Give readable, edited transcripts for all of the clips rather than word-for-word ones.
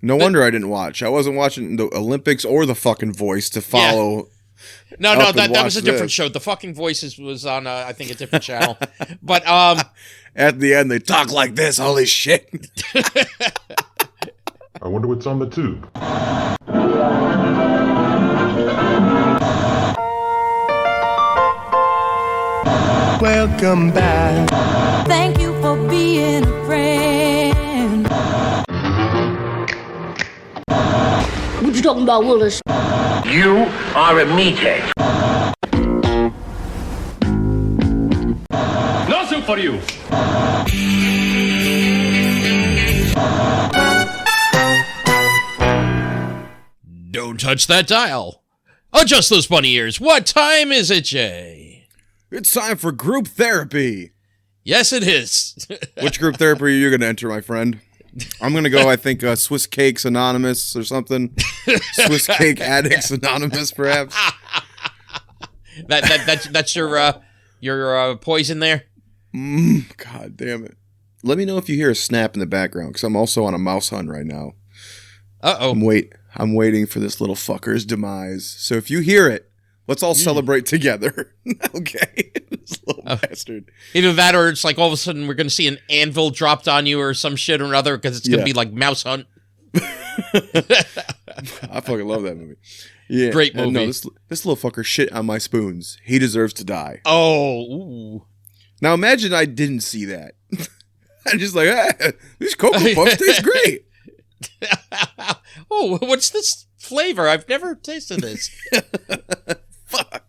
No wonder I didn't watch. I wasn't watching the Olympics or the fucking Voice to follow. Yeah. No, that was a different show. The fucking Voices was on, I think, a different channel. But at the end, they talk like this. Holy shit! I wonder what's on the tube. Welcome back. Thank you for being a friend. What you talking about, Willis? You are a meathead. No soup for you. don't touch that dial. Adjust those bunny ears. What time is it, Jay? It's time for group therapy. Yes, it is. Which group therapy are you going to enter, my friend? I'm going to go, I think, Swiss Cakes Anonymous or something. Swiss Cake Addicts Anonymous, perhaps. That's your poison there? God damn it. Let me know if you hear a snap in the background, because I'm also on a mouse hunt right now. Uh-oh. I'm waiting for this little fucker's demise. So if you hear it, let's all celebrate together. Okay? This little bastard. Either that or it's like all of a sudden we're going to see an anvil dropped on you or some shit or another because it's going to be like Mouse Hunt. I fucking love that movie. Yeah. Great movie. No, this little fucker shit on my spoons. He deserves to die. Oh. Ooh. Now imagine I didn't see that. I'm just like, these Cocoa Puffs taste great. Oh, what's this flavor? I've never tasted this. Fuck.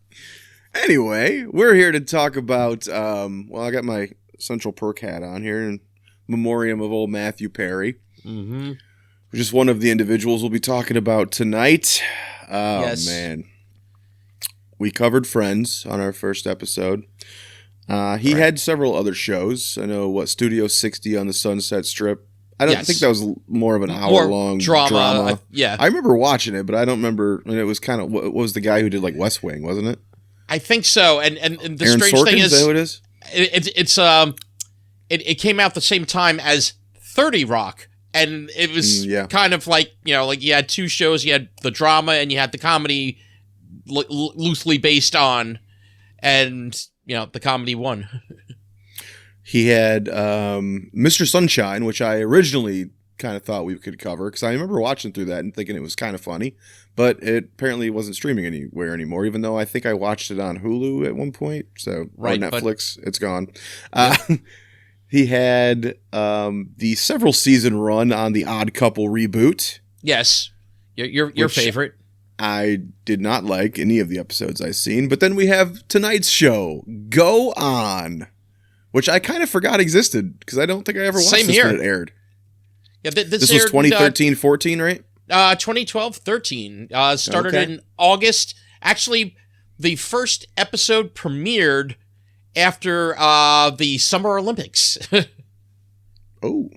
Anyway, we're here to talk about, I got my Central Perk hat on here in memoriam of old Matthew Perry. Mm-hmm. Which is one of the individuals we'll be talking about tonight. Oh, yes. Man. We covered Friends on our first episode. He had several other shows. I know, Studio 60 on the Sunset Strip. I don't think that was more of an hour-long drama. Yeah. I remember watching it, but I don't remember. And it was kind of, what was the guy who did like West Wing, wasn't it? I think so. And the Aaron strange Sorkin, thing is that who it is? It came out the same time as 30 Rock. And it was kind of like, like you had two shows. You had the drama and you had the comedy loosely based on. And, the comedy won. He had Mr. Sunshine, which I originally kind of thought we could cover, because I remember watching through that and thinking it was kind of funny, but it apparently wasn't streaming anywhere anymore, even though I think I watched it on Hulu at one point, or Netflix, it's gone. He had the several season run on the Odd Couple reboot. Yes, your favorite. I did not like any of the episodes I've seen, but then we have tonight's show, Go On, which I kind of forgot existed because I don't think I ever watched this when it aired. Yeah, this was 2013-14, right? 2012-13. Started in August. Actually, the first episode premiered after the Summer Olympics. Oh.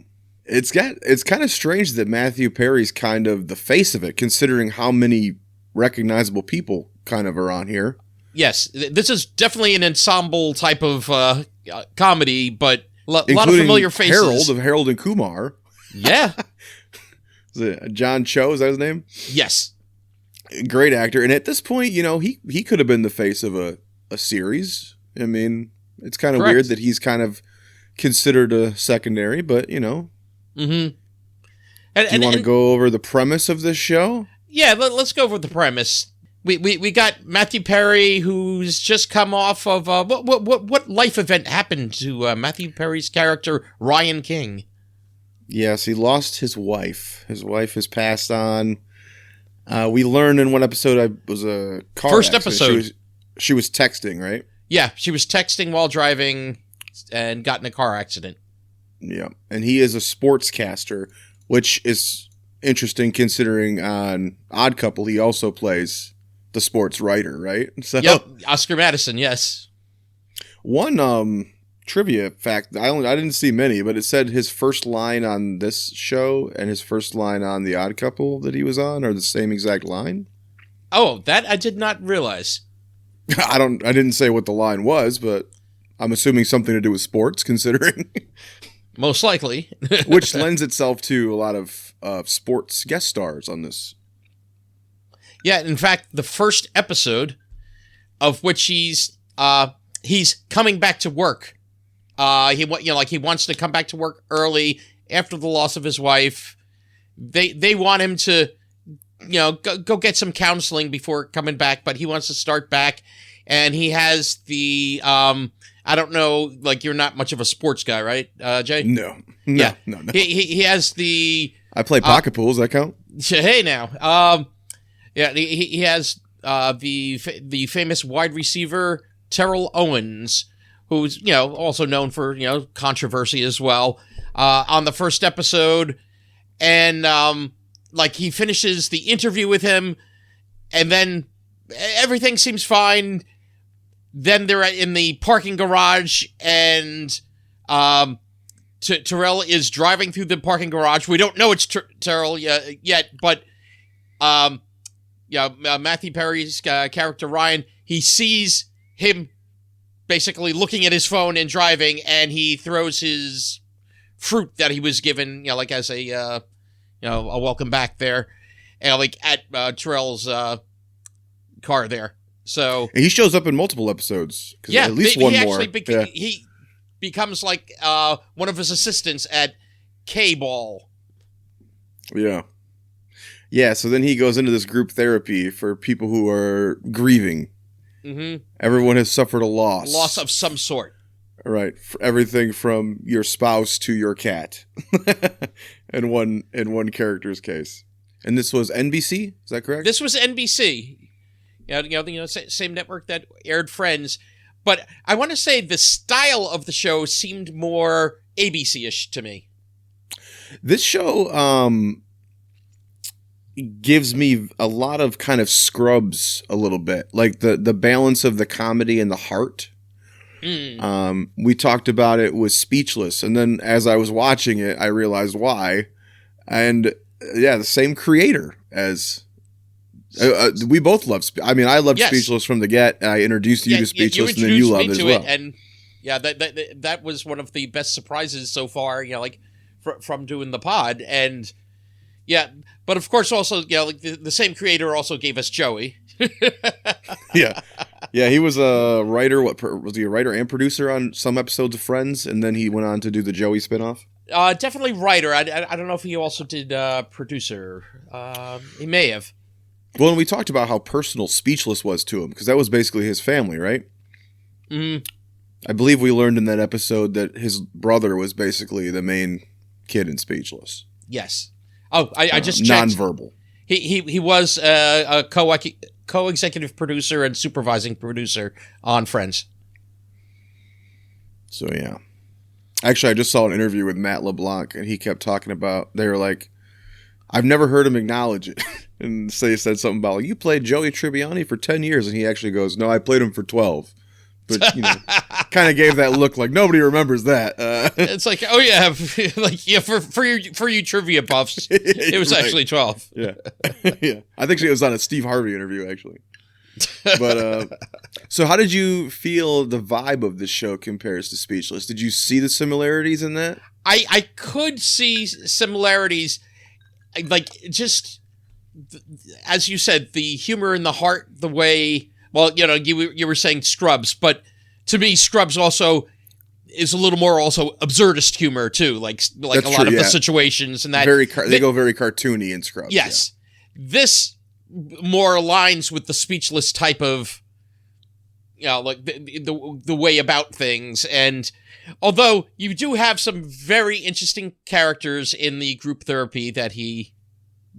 It's kind of strange that Matthew Perry's kind of the face of it, considering how many recognizable people kind of are on here. Yes, this is definitely an ensemble type of comedy, but a lot of familiar faces. Harold and Kumar. Yeah. Is it John Cho, is that his name? Yes. Great actor. And at this point, he could have been the face of a series. I mean, it's kind of weird that he's kind of considered a secondary, but, Mm-hmm. Do you want to go over the premise of this show? Yeah, let's go over the premise. We got Matthew Perry, who's just come off of what life event happened to Matthew Perry's character Ryan King? Yes, he lost his wife. His wife has passed on. We learned in one episode it was a car first accident. episode. She was texting, right? Yeah, she was texting while driving and got in a car accident. Yeah, and he is a sportscaster, which is interesting considering on Odd Couple he also plays the sports writer, right? So, yep, Oscar Madison, yes. One trivia fact, I didn't see many, but it said his first line on this show and his first line on the Odd Couple that he was on are the same exact line. Oh, that I did not realize. I didn't say what the line was, but I'm assuming something to do with sports, considering. Most likely. Which lends itself to a lot of of sports guest stars on this. Yeah, in fact, the first episode of which he's coming back to work. He wants to come back to work early after the loss of his wife. They want him to, go get some counseling before coming back, but he wants to start back. And he has the, I don't know, like, you're not much of a sports guy, right, Jay? No. Yeah. No. He has the... I play pocket pools, that count? Hey, now. He has the famous wide receiver, Terrell Owens, who's, also known for, controversy as well, on the first episode. And, he finishes the interview with him, and then everything seems fine. Then they're in the parking garage, and Terrell is driving through the parking garage. We don't know it's Terrell yet, but Matthew Perry's character Ryan, he sees him basically looking at his phone and driving, and he throws his fruit that he was given, as a welcome back there, and at Terrell's car there. So and he shows up in multiple episodes. At least one more. He becomes one of his assistants at K-Ball. Yeah. Yeah, so then he goes into this group therapy for people who are grieving. Mm-hmm. Everyone has suffered a loss. Loss of some sort. Right. For everything from your spouse to your cat. in one character's case. And this was NBC? Is that correct? This was NBC. Same network that aired Friends. But I want to say the style of the show seemed more ABC-ish to me. This show gives me a lot of kind of Scrubs a little bit. Like the balance of the comedy and the heart. We talked about it with Speechless. And then as I was watching it, I realized why. And yeah, the same creator as... we both love. I loved Speechless from the get. I introduced you to Speechless, and then you loved it as well. And that was one of the best surprises so far. From doing the pod, and but of course also the same creator also gave us Joey. yeah, he was a writer. Was he a writer and producer on some episodes of Friends, and then he went on to do the Joey spinoff? Definitely writer. I don't know if he also did producer. He may have. Well, and we talked about how personal Speechless was to him, because that was basically his family, right? Mm-hmm. I believe we learned in that episode that his brother was basically the main kid in Speechless. Yes. Oh, I just checked. Nonverbal. He was a co-executive producer and supervising producer on Friends. So, yeah. Actually, I just saw an interview with Matt LeBlanc, and he kept talking about, they were like, I've never heard him acknowledge it. And he said something about, you played Joey Tribbiani for 10 years. And he actually goes, no, I played him for 12. But, kind of gave that look like nobody remembers that. It's like, oh, yeah. For you trivia buffs, it was right. actually 12. Yeah. Yeah. I think it was on a Steve Harvey interview, actually. But, so how did you feel the vibe of this show compares to Speechless? Did you see the similarities in that? I could see similarities. Just as you said, the humor in the heart, the way, you were saying Scrubs, but to me, Scrubs also is a little more also absurdist humor too, like a lot of the situations and that. They go very cartoony in Scrubs. Yes. Yeah. This more aligns with the Speechless type of, the way about things. And although you do have some very interesting characters in the group therapy that he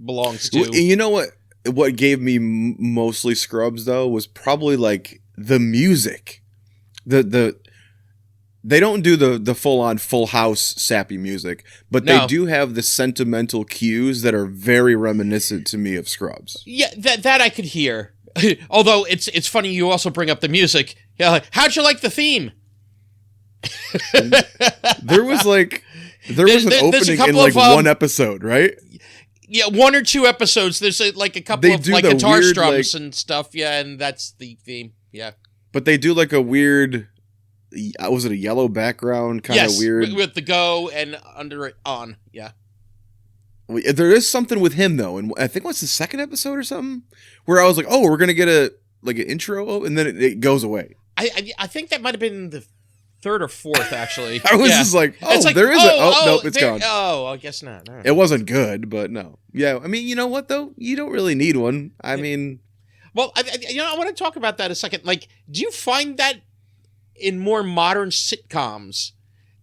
belongs to. You know what gave me mostly Scrubs though was probably like the music. They don't do the full on Full House sappy music, but they do have the sentimental cues that are very reminiscent to me of Scrubs. Yeah, that I could hear. Although it's funny you also bring up the music. Yeah, how'd you like the theme? There was an opening in one episode, right? Yeah, one or two episodes. There's a couple of guitar strums and stuff. Yeah, and that's the theme. Yeah, but they do a weird. Was it a yellow background kind of weird? With the go and under it on. Yeah. There is something with him though, and I think what's the second episode or something where I was like, "Oh, we're gonna get an intro," and then it goes away. I think that might have been the third or fourth actually. I was just like, "Oh, there is nope, it's gone." Oh, I guess not. No. It wasn't good, but no. Yeah, I mean, you know what though? You don't really need one. I mean, well, I want to talk about that a second. Like, do you find that in more modern sitcoms?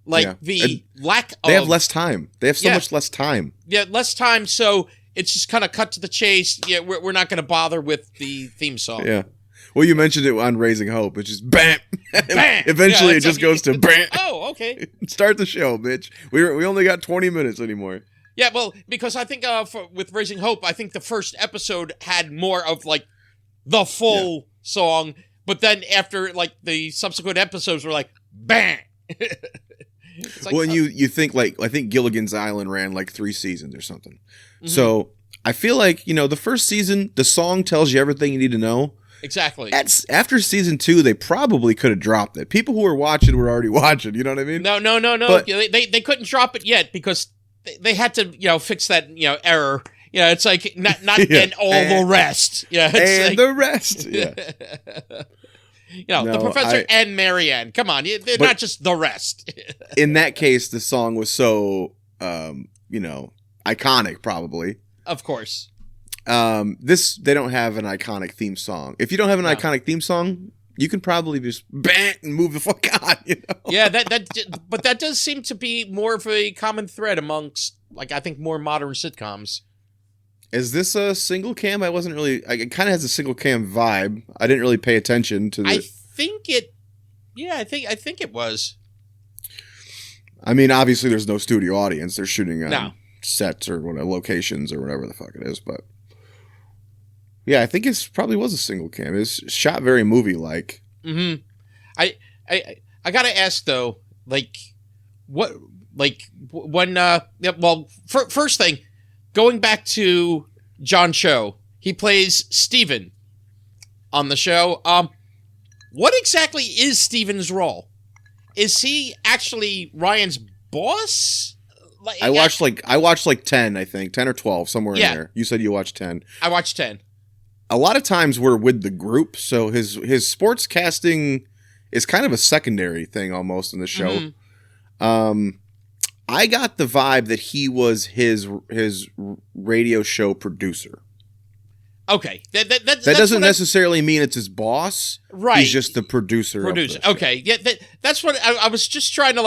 Like the lack of... They have less time. They have so much less time. Yeah, less time, so it's just kind of cut to the chase. Yeah, we're not going to bother with the theme song. Yeah. Well, you mentioned it on Raising Hope. It's just bam. Bam! Eventually, it just goes to bam. Oh, okay. Start the show, bitch. We only got 20 minutes anymore. Yeah, well, because I think with Raising Hope, I think the first episode had more of, like, the full song, but then after, like, the subsequent episodes were like, bam! Like, well, and you think like I think Gilligan's Island ran like 3 seasons or something. Mm-hmm. So I feel like the first season, the song tells you everything you need to know. Exactly. After season 2, they probably could have dropped it. People who were watching were already watching. You know what I mean? No. But, they couldn't drop it yet because they had to fix that error. It's like not and all the rest. Yeah, it's and the rest. Yeah. The professor and Marianne. Come on, they're not just the rest. In that case, the song was so, iconic, probably. Of course. They don't have an iconic theme song. If you don't have an iconic theme song, you can probably just bang and move the fuck on. Yeah, but that does seem to be more of a common thread amongst, like, I think more modern sitcoms. Is this a single cam? It kind of has a single cam vibe. I didn't really pay attention to the... I think it was. I mean, obviously there's no studio audience. They're shooting on sets or locations or whatever the fuck it is, but... Yeah, I think it probably was a single cam. It's shot very movie-like. Mm-hmm. I gotta ask, though, like, what... Like, when... first thing... Going back to John Cho, he plays Steven on the show. What exactly is Steven's role? Is he actually Ryan's boss? I watched like 10, I think, 10 or 12, somewhere in there. You said you watched 10. I watched 10. A lot of times we're with the group, so his sports casting is kind of a secondary thing almost in the show. Mm-hmm. I got the vibe that he was his radio show producer. Okay. That doesn't necessarily mean it's his boss. Right. He's just the producer. Okay. Yeah, that's what I was just trying to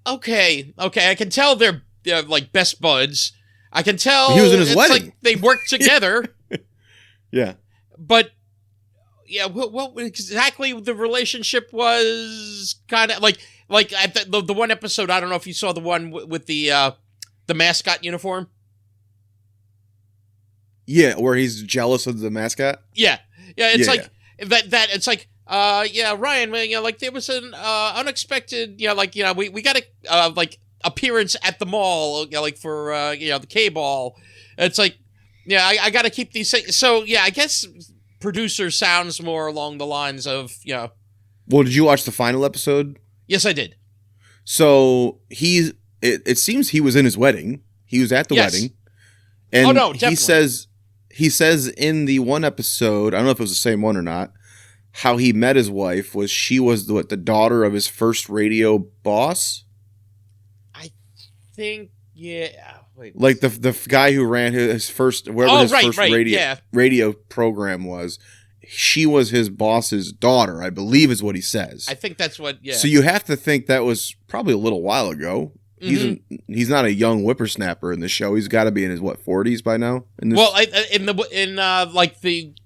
okay, I can tell they're like best buds. I can tell he was in his wedding. Like they work together. Yeah. But yeah, what exactly the relationship was kind of like at the one episode, I don't know if you saw the one with the mascot uniform. Yeah, where he's jealous of the mascot. Yeah, it's that. It's like, Ryan, like there was an unexpected, we got a appearance at the mall, for the K-ball. It's like, I got to keep these things. So I guess producer sounds more along the lines of, Well, did you watch the final episode? Yes, I did. So it seems he was in his wedding. He was at the wedding. And definitely. he says in the one episode, I don't know if it was the same one or not, how he met his wife was she was the daughter of his first radio boss. I think, yeah. Wait, like the guy who ran his first radio program was. She was his boss's daughter, I believe is what he says. I think that's what, So you have to think that was probably a little while ago. Mm-hmm. He's not a young whippersnapper in the show. He's got to be in his 40s by now. Well, in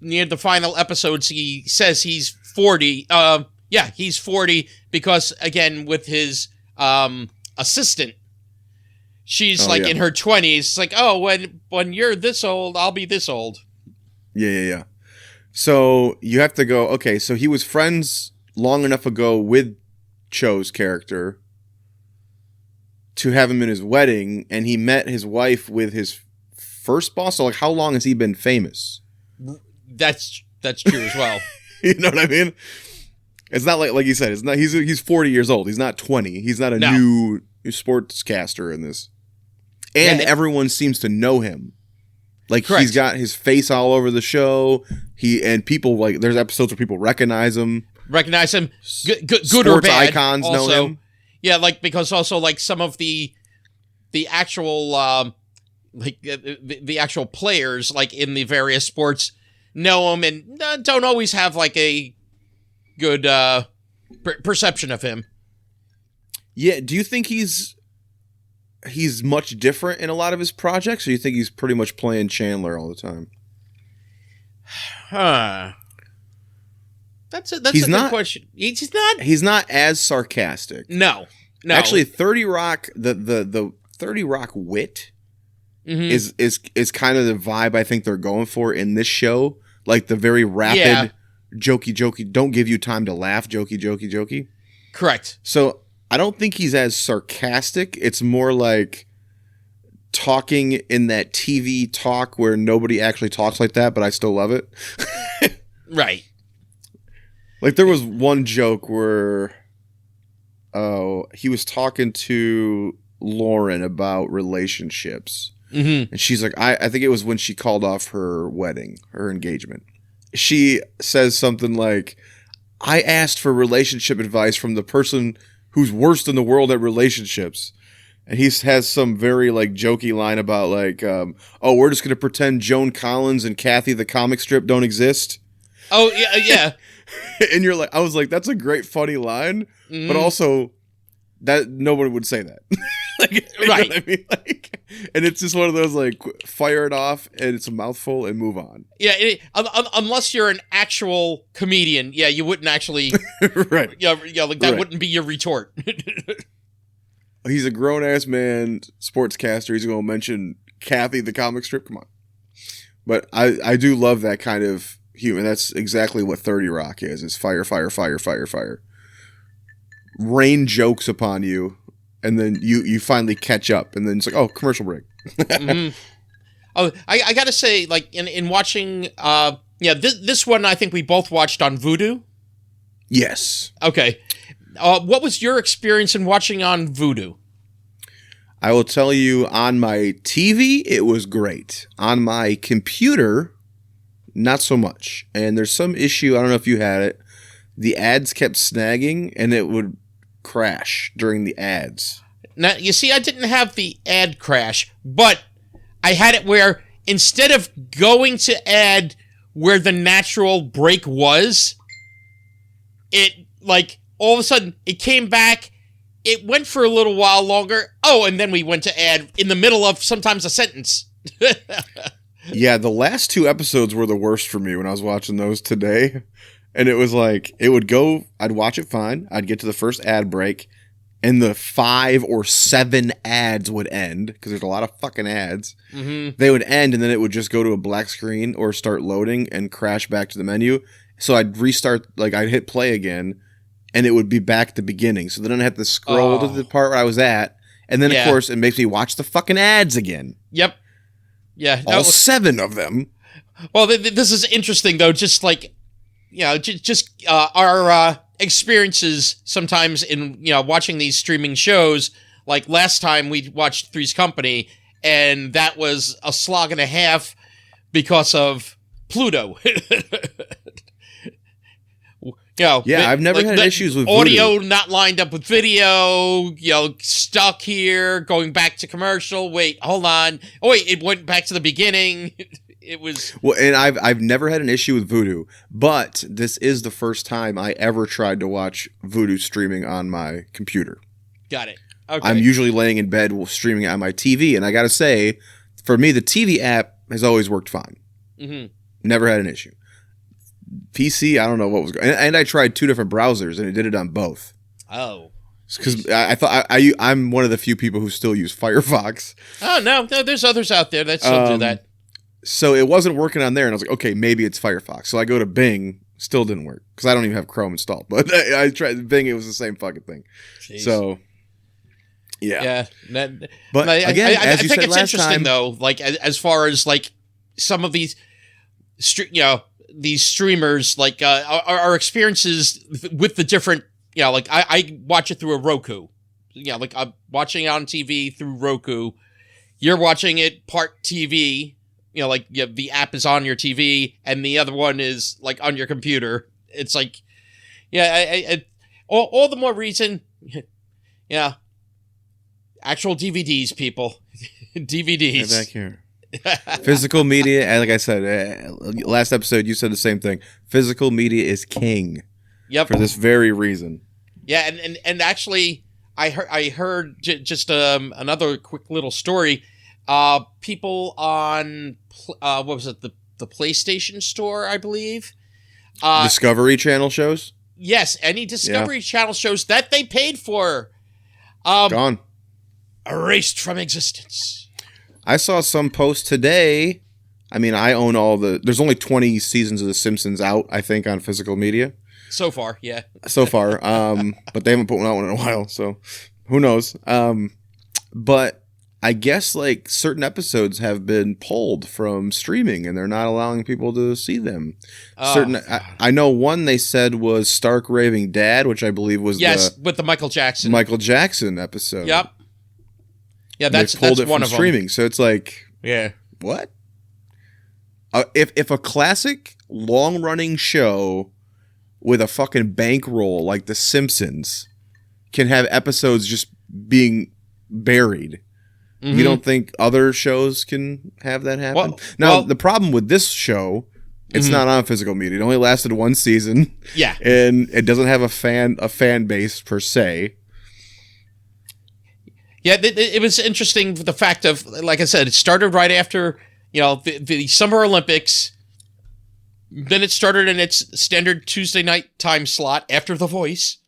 near the final episodes, he says he's 40. He's 40 because again with his assistant, she's in her 20s. It's like, oh, when you're this old, I'll be this old. Yeah. So you have to go, okay, so he was friends long enough ago with Cho's character to have him in his wedding, and he met his wife with his first boss. So, how long has he been famous? That's true as well. You know what I mean? It's not like you said. It's not. He's 40 years old. He's not 20. He's not a new sportscaster in this. And everyone seems to know him. Like, correct. He's got his face all over the show. And people, like, there's episodes where people recognize him. Good or Sports bad. icons also, know him. Yeah, like, because also, like, some of the actual, the actual players, like, in the various sports know him and don't always have, like, a good perception of him. Yeah, do you think he's much different in a lot of his projects, or you think he's pretty much playing Chandler all the time? Huh. That's a good question. He's not as sarcastic. No. Actually, 30 Rock, the 30 Rock wit is kind of the vibe I think they're going for in this show. Like the very rapid, jokey, don't give you time to laugh, jokey. Correct. So I don't think he's as sarcastic. It's more like talking in that TV talk where nobody actually talks like that, but I still love it. Right. Like there was one joke where he was talking to Lauren about relationships. Mm-hmm. And she's like, I think it was when she called off her wedding, her engagement. She says something like, I asked for relationship advice from the person who's worst in the world at relationships. And he has some very like jokey line about like, we're just going to pretend Joan Collins and Kathy the comic strip don't exist. Oh, yeah. And you're like, I was like, that's a great funny line, but also that nobody would say that. Like, you know what I mean? Like, and it's just one of those like fire it off and it's a mouthful and move on. Yeah, unless you're an actual comedian, you wouldn't actually right. Yeah, like that wouldn't be your retort. He's a grown ass man, sportscaster. He's going to mention Kathy the comic strip. Come on. But I do love that kind of humor. That's exactly what 30 Rock is fire. Rain jokes upon you, and then you finally catch up, and then it's like, oh, commercial break. Mm-hmm. Oh, I gotta say, like in watching, this one I think we both watched on Vudu. Yes. Okay. What was your experience in watching on Vudu? I will tell you, on my TV, it was great. On my computer, not so much. And there's some issue, I don't know if you had it. The ads kept snagging, and it would crash during the ads. Now, you see, I didn't have the ad crash, but I had it where instead of going to ad where the natural break was, it, like, all of a sudden, it came back, it went for a little while longer, and then we went to ad in the middle of sometimes a sentence. Yeah, the last 2 episodes were the worst for me when I was watching those today. And it was like, it would go, I'd watch it fine, I'd get to the first ad break, and the 5 or 7 ads would end, because there's a lot of fucking ads. Mm-hmm. They would end, and then it would just go to a black screen or start loading and crash back to the menu. So I'd restart, like I'd hit play again, and it would be back at the beginning. So then I'd have to scroll to the part where I was at, and then, of course, it makes me watch the fucking ads again. Yep. Yeah. All 7 of them. Well, this is interesting, though, just like, just our experiences sometimes in, watching these streaming shows. Like last time we watched Three's Company, and that was a slog and a half because of Pluto. I've never had issues with audio Voodoo. Not lined up with video, stuck here, going back to commercial. Wait, hold on. Oh, wait, it went back to the beginning. It was... Well, and I've never had an issue with Vudu, but this is the first time I ever tried to watch Vudu streaming on my computer. Got it. Okay. I'm usually laying in bed streaming it on my TV, and I gotta say, for me, the TV app has always worked fine. Mm-hmm. Never had an issue. PC, I don't know what was going on. And I tried 2 different browsers, and it did it on both. Oh. Because I thought I'm one of the few people who still use Firefox. Oh, no, there's others out there that still do that. So it wasn't working on there, and I was like, okay, maybe it's Firefox. So I go to Bing, still didn't work, because I don't even have Chrome installed. But I tried Bing, it was the same fucking thing. Jeez. So, yeah. But again, I as you think said it's last interesting, time, though, like, as far as, like, some of these, these streamers, like, our experiences with the different, like, I watch it through a Roku. Like, I'm watching it on TV through Roku. you're watching it part TV, you know, like the app is on your TV and the other one is like on your computer. It's like, yeah, all the more reason, yeah. Actual DVDs, people. DVDs. Right back here. Physical media, and like I said, last episode you said the same thing. Physical media is king. Yep. For this very reason. Yeah, and actually, I heard just another quick little story. People on what was it, the PlayStation Store, I believe. Discovery Channel shows. Yes, any Discovery Channel shows that they paid for, gone, erased from existence. I saw some post today. I mean, I own all the. There's only 20 seasons of The Simpsons out, I think, on physical media. So far, yeah. So far, but they haven't put one out in a while, so who knows? But I guess like certain episodes have been pulled from streaming, and they're not allowing people to see them. I know one they said was Stark Raving Dad, which I believe was with the Michael Jackson episode. Yep. Yeah, that's pulled that's it one from of streaming. them. So it's like, yeah, what? If a classic long running show with a fucking bankroll like The Simpsons can have episodes just being buried, you don't think other shows can have that happen? Now, the problem with this show, it's not on physical media. It only lasted one season. Yeah, and it doesn't have a fan base per se. Yeah, it was interesting the fact of, like I said, it started right after, you know, the Summer Olympics. Then it started in its standard Tuesday night time slot after The Voice.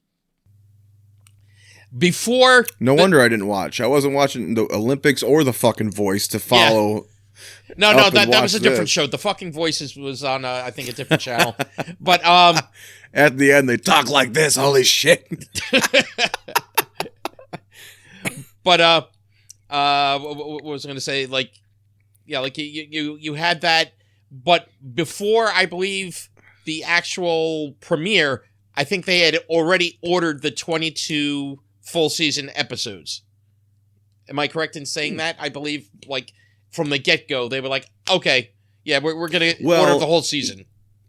Before... No wonder I didn't watch. I wasn't watching the Olympics or the fucking Voice to follow... Yeah. No, that was a different show. The fucking Voices was on, I think, a different channel. But, at the end, they talk like this. Holy shit. But what was I going to say? Like, yeah, like you had that, but before I believe the actual premiere, I think they had already ordered the 22 full season episodes. Am I correct in saying that? I believe, like, from the get go, they were like, okay, yeah, we're going to order the whole season.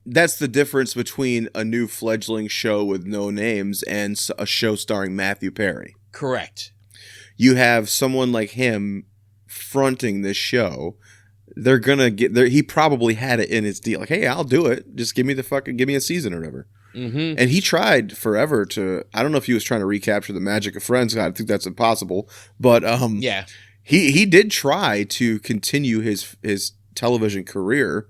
That's the difference between a new fledgling show with no names and a show starring Matthew Perry. Correct. You have someone like him fronting this show. They're gonna get there. He probably had it in his deal. Like, hey, I'll do it. Just give me a season or whatever. Mm-hmm. And he tried forever to. I don't know if he was trying to recapture the magic of Friends. I think that's impossible. But yeah, he did try to continue his television career.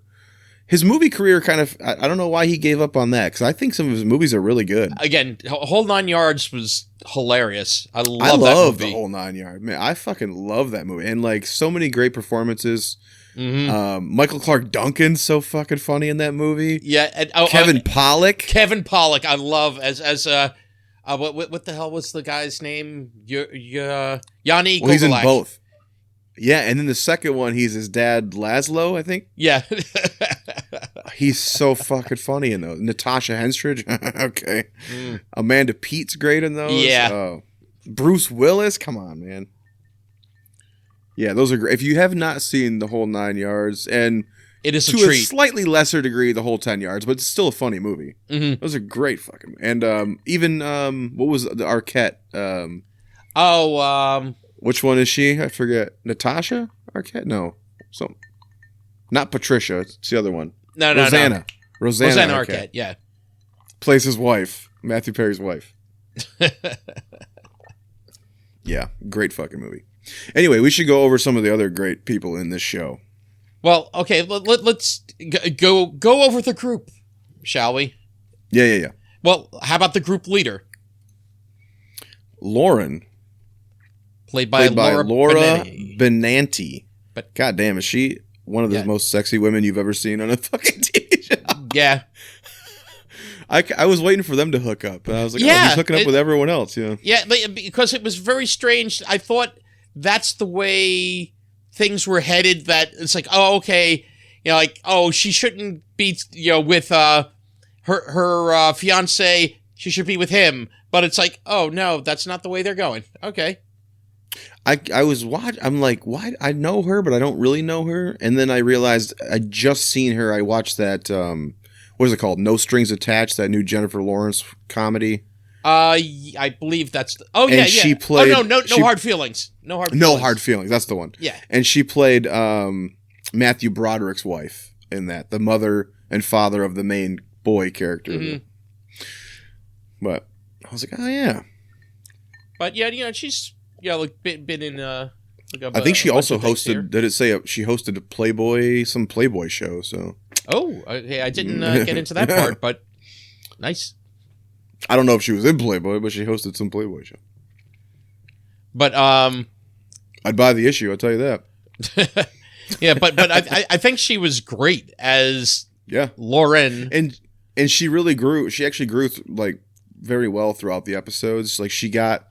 His movie career kind of, I don't know why he gave up on that, because I think some of his movies are really good. Again, Whole 9 Yards was hilarious. I love that movie. The Whole 9 Yards. Man, I fucking love that movie. And like so many great performances. Mm-hmm. Michael Clark Duncan's so fucking funny in that movie. Yeah. And, Kevin Pollak. Kevin Pollak, I love what the hell was the guy's name? Yanni Gogolak. He's in both. Yeah, and then the second one, he's his dad, Laszlo, I think. Yeah. He's so fucking funny in those. Natasha Henstridge. Okay. Amanda Pete's great in those. Yeah. Bruce Willis. Come on, man. Yeah, those are great. If you have not seen The Whole 9 Yards, and it is to a treat. A slightly lesser degree, The Whole 10 Yards, but it's still a funny movie. Mm-hmm. Those are great fucking. And even what was the Arquette? Which one is she? I forget. Natasha Arquette? No. Not Patricia. It's the other one. No. Rosanna Arquette, yeah. Plays his wife. Matthew Perry's wife. Yeah, great fucking movie. Anyway, we should go over some of the other great people in this show. Well, okay, let's go over the group, shall we? Yeah. Well, how about the group leader? Lauren. Played by Laura Benanti. But God damn, is she one of the most sexy women you've ever seen on a fucking TV show? Yeah. I was waiting for them to hook up. And I was like, he's hooking up with everyone else. Yeah. Yeah, because it was very strange. I thought that's the way things were headed, that it's like, oh, okay. You know, like, oh, she shouldn't be, with her fiance. She should be with him. But it's like, oh, no, that's not the way they're going. Okay. I was I'm like, why? I know her, but I don't really know her. And then I realized I just seen her. I watched that. What is it called? No Strings Attached. That new Jennifer Lawrence comedy. I believe that's. She played. Oh no, Hard Feelings. No Hard. Feelings. No Hard Feelings. That's the one. Yeah. And she played Matthew Broderick's wife in that, the mother and father of the main boy character. Mm-hmm. But I was like, oh yeah. But yeah, she's like been in. I think she also hosted. Did it say she hosted a some Playboy show? So. Oh, okay. I didn't get into that part, but nice. I don't know if she was in Playboy, but she hosted some Playboy show. But I'd buy the issue. I'll tell you that. Yeah, but I think she was great as Lauren, and she really grew. She actually grew like very well throughout the episodes. Like she got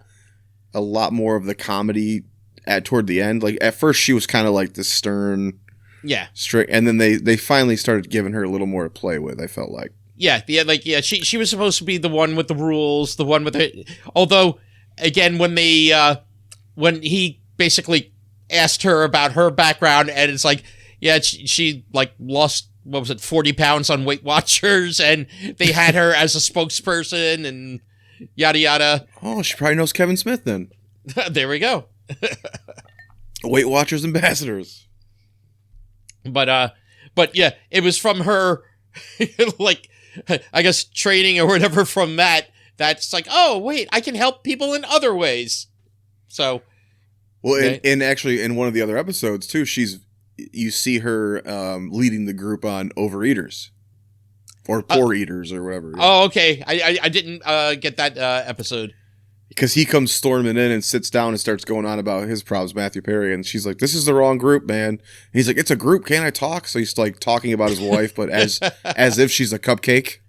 a lot more of the comedy toward the end. Like at first, she was kind of like the stern, strict, and then they finally started giving her a little more to play with. I felt like. She was supposed to be the one with the rules, the one with it. Although, again, when he basically asked her about her background, and it's like, she like lost, what was it, 40 pounds on Weight Watchers, and they had her as a spokesperson, and yada yada. Oh, she probably knows Kevin Smith then. There we go. Weight Watchers ambassadors. But yeah, it was from her, like, I guess training or whatever from that's like, oh wait, I can help people in other ways. So, well, and actually in one of the other episodes too, you see her leading the group on Overeaters or Poor Eaters or whatever. Oh, okay. I didn't get that episode. Because he comes storming in and sits down and starts going on about his problems, Matthew Perry, and she's like, "This is the wrong group, man." And he's like, "It's a group. Can't I talk?" So he's like talking about his wife, but as if she's a cupcake.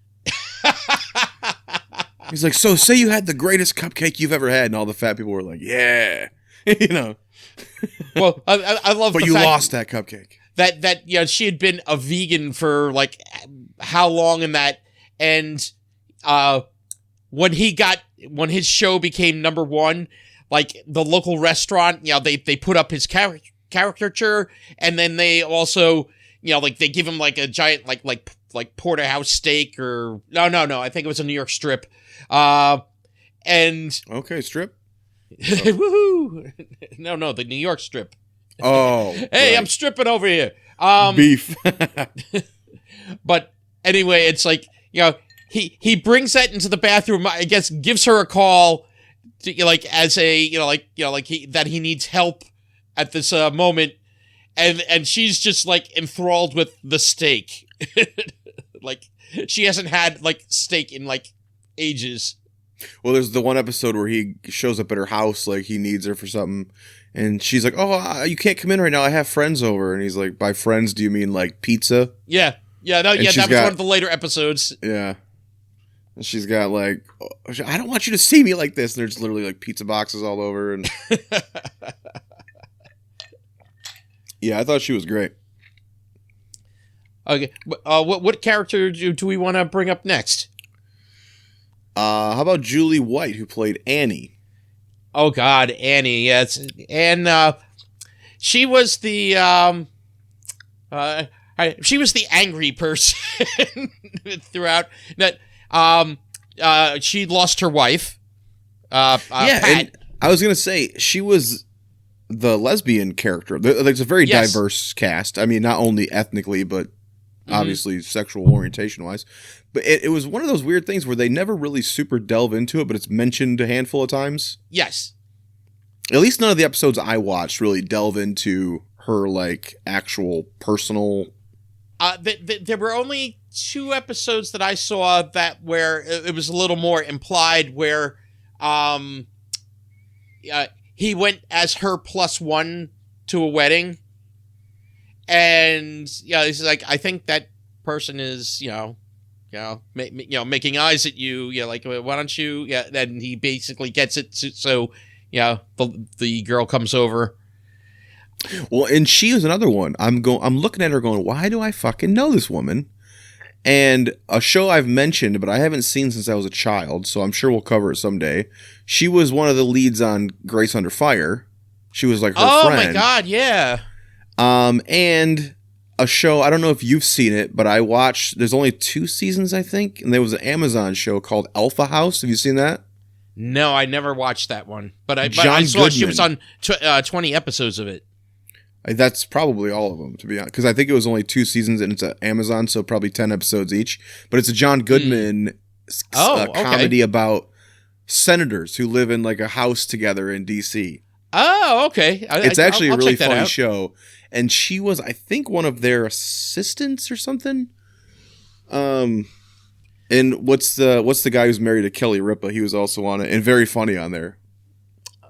He's like, "So say you had the greatest cupcake you've ever had," and all the fat people were like, "Yeah," you know. Well, I love. But you lost that cupcake. That she had been a vegan for like how long in that, and when his show became number one, like the local restaurant, they put up his caricature, and then they also, like they give him like a giant like porterhouse steak or no, I think it was a New York strip, and okay, strip. Woohoo! No, the New York strip. Oh, hey, right. I'm stripping over here. Beef. But anyway, it's like, he brings that into the bathroom. I guess gives her a call, as a that he needs help at this moment, and she's just like enthralled with the steak. Like she hasn't had like steak in like ages. Well, there's the one episode where he shows up at her house, like he needs her for something, and she's like, "Oh, you can't come in right now. I have friends over." And he's like, "By friends, do you mean like pizza?" Yeah. That was one of the later episodes. Yeah. And she's got like, "I don't want you to see me like this." And there's literally like pizza boxes all over, and yeah, I thought she was great. Okay, what character do we want to bring up next? How about Julie White, who played Annie? Oh God, Annie. Yes, and she was the she was the angry person throughout. That she lost her wife. Pat. And I was gonna say she was the lesbian character. There's a very diverse cast. I mean, not only ethnically, but obviously sexual orientation wise. But it was one of those weird things where they never really super delve into it, but it's mentioned a handful of times. Yes. At least none of the episodes I watched really delve into her like actual personal. There were only 2 episodes that I saw that where it was a little more implied, where he went as her +1 to a wedding, and he's like, I think that person is making eyes at you. Like, why don't you? Yeah, then he basically gets it. So the girl comes over. Well, and she is another one. I'm looking at her going, why do I fucking know this woman? And a show I've mentioned, but I haven't seen since I was a child, so I'm sure we'll cover it someday. She was one of the leads on Grace Under Fire. She was like her friend. Oh my god, yeah. And a show, I don't know if you've seen it, but I watched, there's only 2 seasons, I think, and there was an Amazon show called Alpha House. Have you seen that? No, I never watched that one. But I saw she was on 20 episodes of it. That's probably all of them, to be honest, because I think it was only 2 seasons, and it's Amazon, so probably 10 episodes each. But it's a John Goodman comedy about senators who live in like a house together in D.C. Oh, okay. It's actually a really funny show. And she was, I think, one of their assistants or something. And what's the guy who's married to Kelly Ripa? He was also on it, and very funny on there.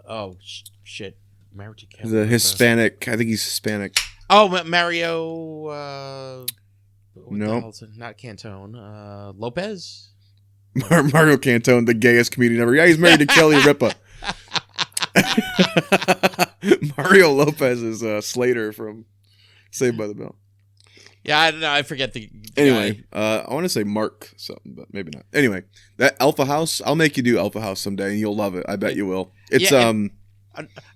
Oh shit! Married to Kelly. The Hispanic, I think he's Hispanic. Oh, Mario. No, not Cantone. Lopez. Mario Cantone, the gayest comedian ever. Yeah, he's married to Kelly Ripa. Mario Lopez is Slater from Saved by the Bell. Yeah, I don't know. I forget the Anyway, guy. I want to say Mark something, but maybe not. Anyway, that Alpha House, I'll make you do Alpha House someday, and you'll love it. I bet you will. It's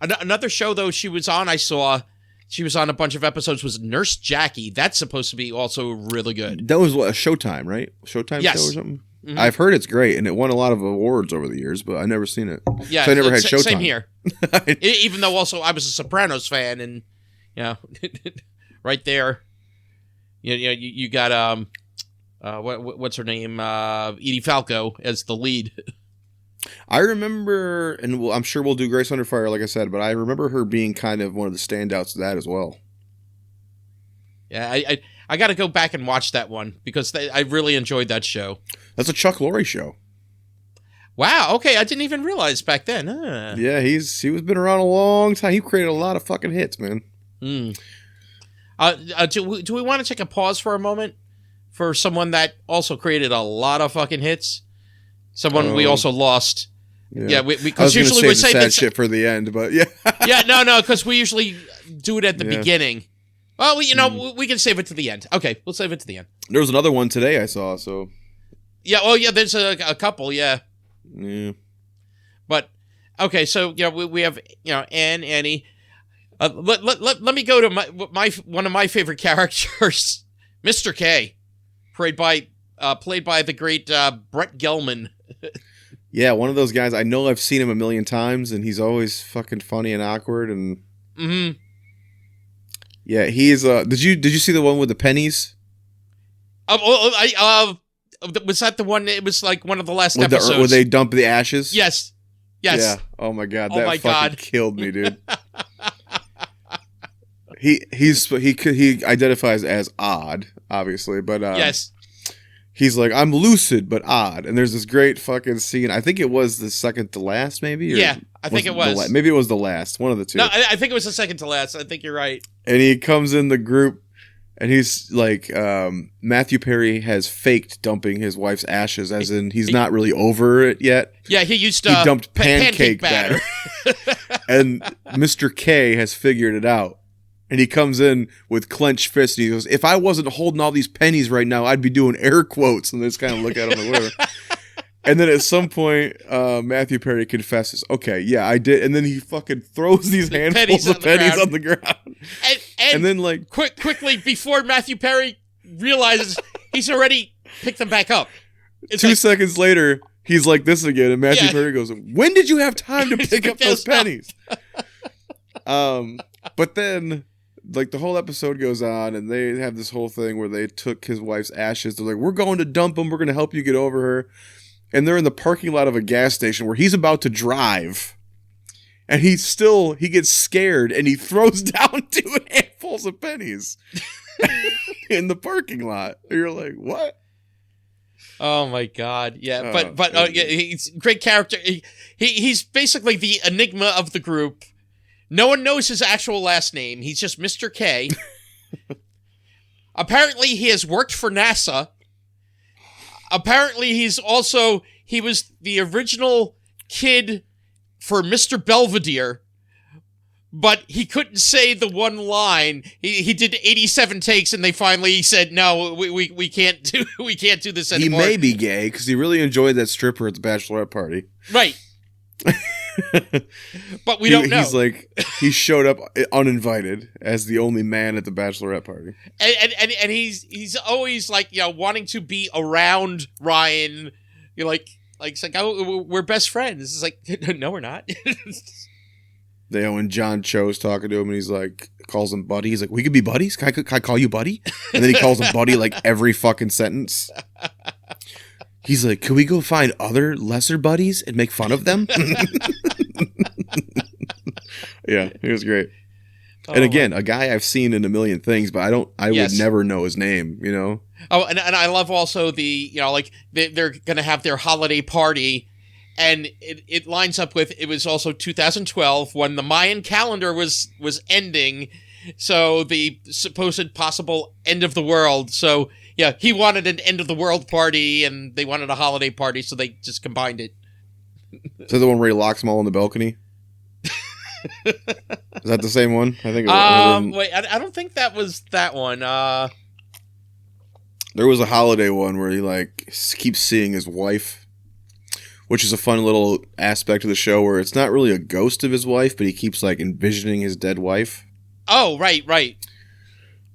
another show though she was on. I saw she was on a bunch of episodes. Was Nurse Jackie? That's supposed to be also really good. That was a Showtime, right? Showtime show or something. Mm-hmm. I've heard it's great, and it won a lot of awards over the years, but I never seen it. Yeah, so I never had Showtime. Same here. Even though also I was a Sopranos fan, and right there, you got what's her name, Edie Falco as the lead. I remember, and I'm sure we'll do Grace Under Fire, like I said, but I remember her being kind of one of the standouts of that as well. Yeah, I got to go back and watch that one because I really enjoyed that show. That's a Chuck Lorre show. Wow. Okay, I didn't even realize back then. Yeah, he's been around a long time. He created a lot of fucking hits, man. Do we want to take a pause for a moment for someone that also created a lot of fucking hits? Someone we also lost. Yeah, because usually we save sad shit for the end, but yeah. Yeah, no, because we usually do it at the beginning. Well, we can save it to the end. Okay, we'll save it to the end. There was another one today I saw, so. Yeah, well, yeah, there's a couple, yeah. Yeah. But, okay, so, we have, Annie. Let me go to my one of my favorite characters, Mr. K, played by the great Brett Gelman. Yeah, one of those guys. I know I've seen him a million times, and he's always fucking funny and awkward. And yeah, he's. Did you see the one with the pennies? Was that the one? It was like one of the last episodes where they dump the ashes. Yes. Yeah. Oh my god, that fucking killed me, dude. He identifies as odd, obviously, but yes. He's like, I'm lucid but odd, and there's this great fucking scene. I think it was the second to last, maybe. Yeah, I think it was. Maybe it was the last, one of the two. No, I think it was the second to last. I think you're right. And he comes in the group, and he's like, Matthew Perry has faked dumping his wife's ashes, as in he's not really over it yet. Yeah, he dumped pancake batter. And Mr. K has figured it out. And he comes in with clenched fists, and he goes, if I wasn't holding all these pennies right now, I'd be doing air quotes. And they just kind of look at him like, whatever. And then at some point, Matthew Perry confesses, okay, yeah, I did. And then he fucking throws these handfuls of pennies on the ground. And then, like... quickly, before Matthew Perry realizes he's already picked them back up. It's 2 seconds later, he's like this again. And Matthew Perry goes, when did you have time to pick up those pennies? But then... like the whole episode goes on, and they have this whole thing where they took his wife's ashes. They're like, we're going to dump them. We're going to help you get over her. And they're in the parking lot of a gas station where he's about to drive. And he gets scared, and he throws down 2 handfuls of pennies in the parking lot. And you're like, what? Oh my god, yeah, but he's a great character. He's basically the enigma of the group. No one knows his actual last name. He's just Mr. K. Apparently, he has worked for NASA. Apparently, he was the original kid for Mr. Belvedere, but he couldn't say the one line. He did 87 takes, and they finally said, "No, we can't do this anymore." He may be gay because he really enjoyed that stripper at the bachelorette party. Right. But we don't know. He's like, he showed up uninvited as the only man at the bachelorette party. And he's always like, wanting to be around Ryan. You're like it's like, oh, we're best friends. It's like, no, we're not. When John Cho's talking to him and he's like, calls him buddy. He's like, we could be buddies? Can I call you buddy? And then he calls him buddy like every fucking sentence. He's like, can we go find other lesser buddies and make fun of them? Yeah, he was great. And again, a guy I've seen in a million things, but I would never know his name, Oh, and I love also the, they're going to have their holiday party, and it lines up with, it was also 2012 when the Mayan calendar was ending, so the supposed possible end of the world. So, yeah, he wanted an end of the world party, and they wanted a holiday party, so they just combined it. So the one where he locks them all in the balcony? Is that the same one? I think. Wait, I don't think that was that one. There was a holiday one where he keeps seeing his wife, which is a fun little aspect of the show where it's not really a ghost of his wife, but he keeps envisioning his dead wife. Oh, right.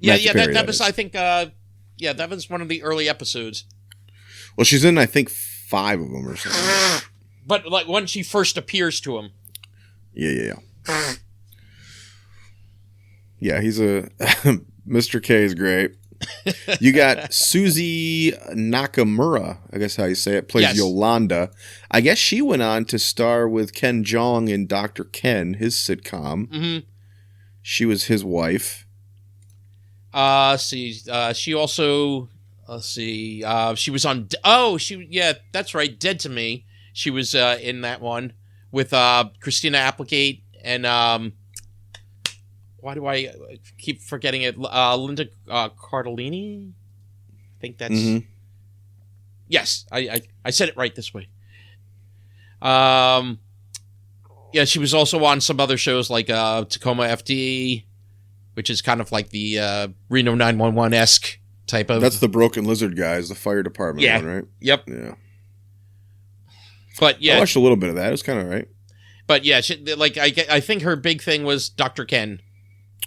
Yeah, Perry, that was, I think, that was one of the early episodes. Well, she's in, I think, 5 of them or something. But when she first appears to him. Yeah. Yeah, he's a Mr. K is great. You got Susie Nakamura, I guess how you say it, plays Yolanda. I guess she went on to star with Ken Jeong in Dr. Ken, his sitcom. Mm-hmm. She was his wife. She also, she was on, that's right, Dead to Me. She was in that one with Christina Applegate and why do I keep forgetting it? Linda Cardellini? I think that's... Mm-hmm. Yes, I said it right this way. She was also on some other shows like Tacoma FD, which is kind of like the Reno 911-esque type of... That's the Broken Lizard guys, the fire department one, right? Yep. Yeah. But yeah... I watched a little bit of that. It was kind of right. But yeah, I think her big thing was Dr. Ken.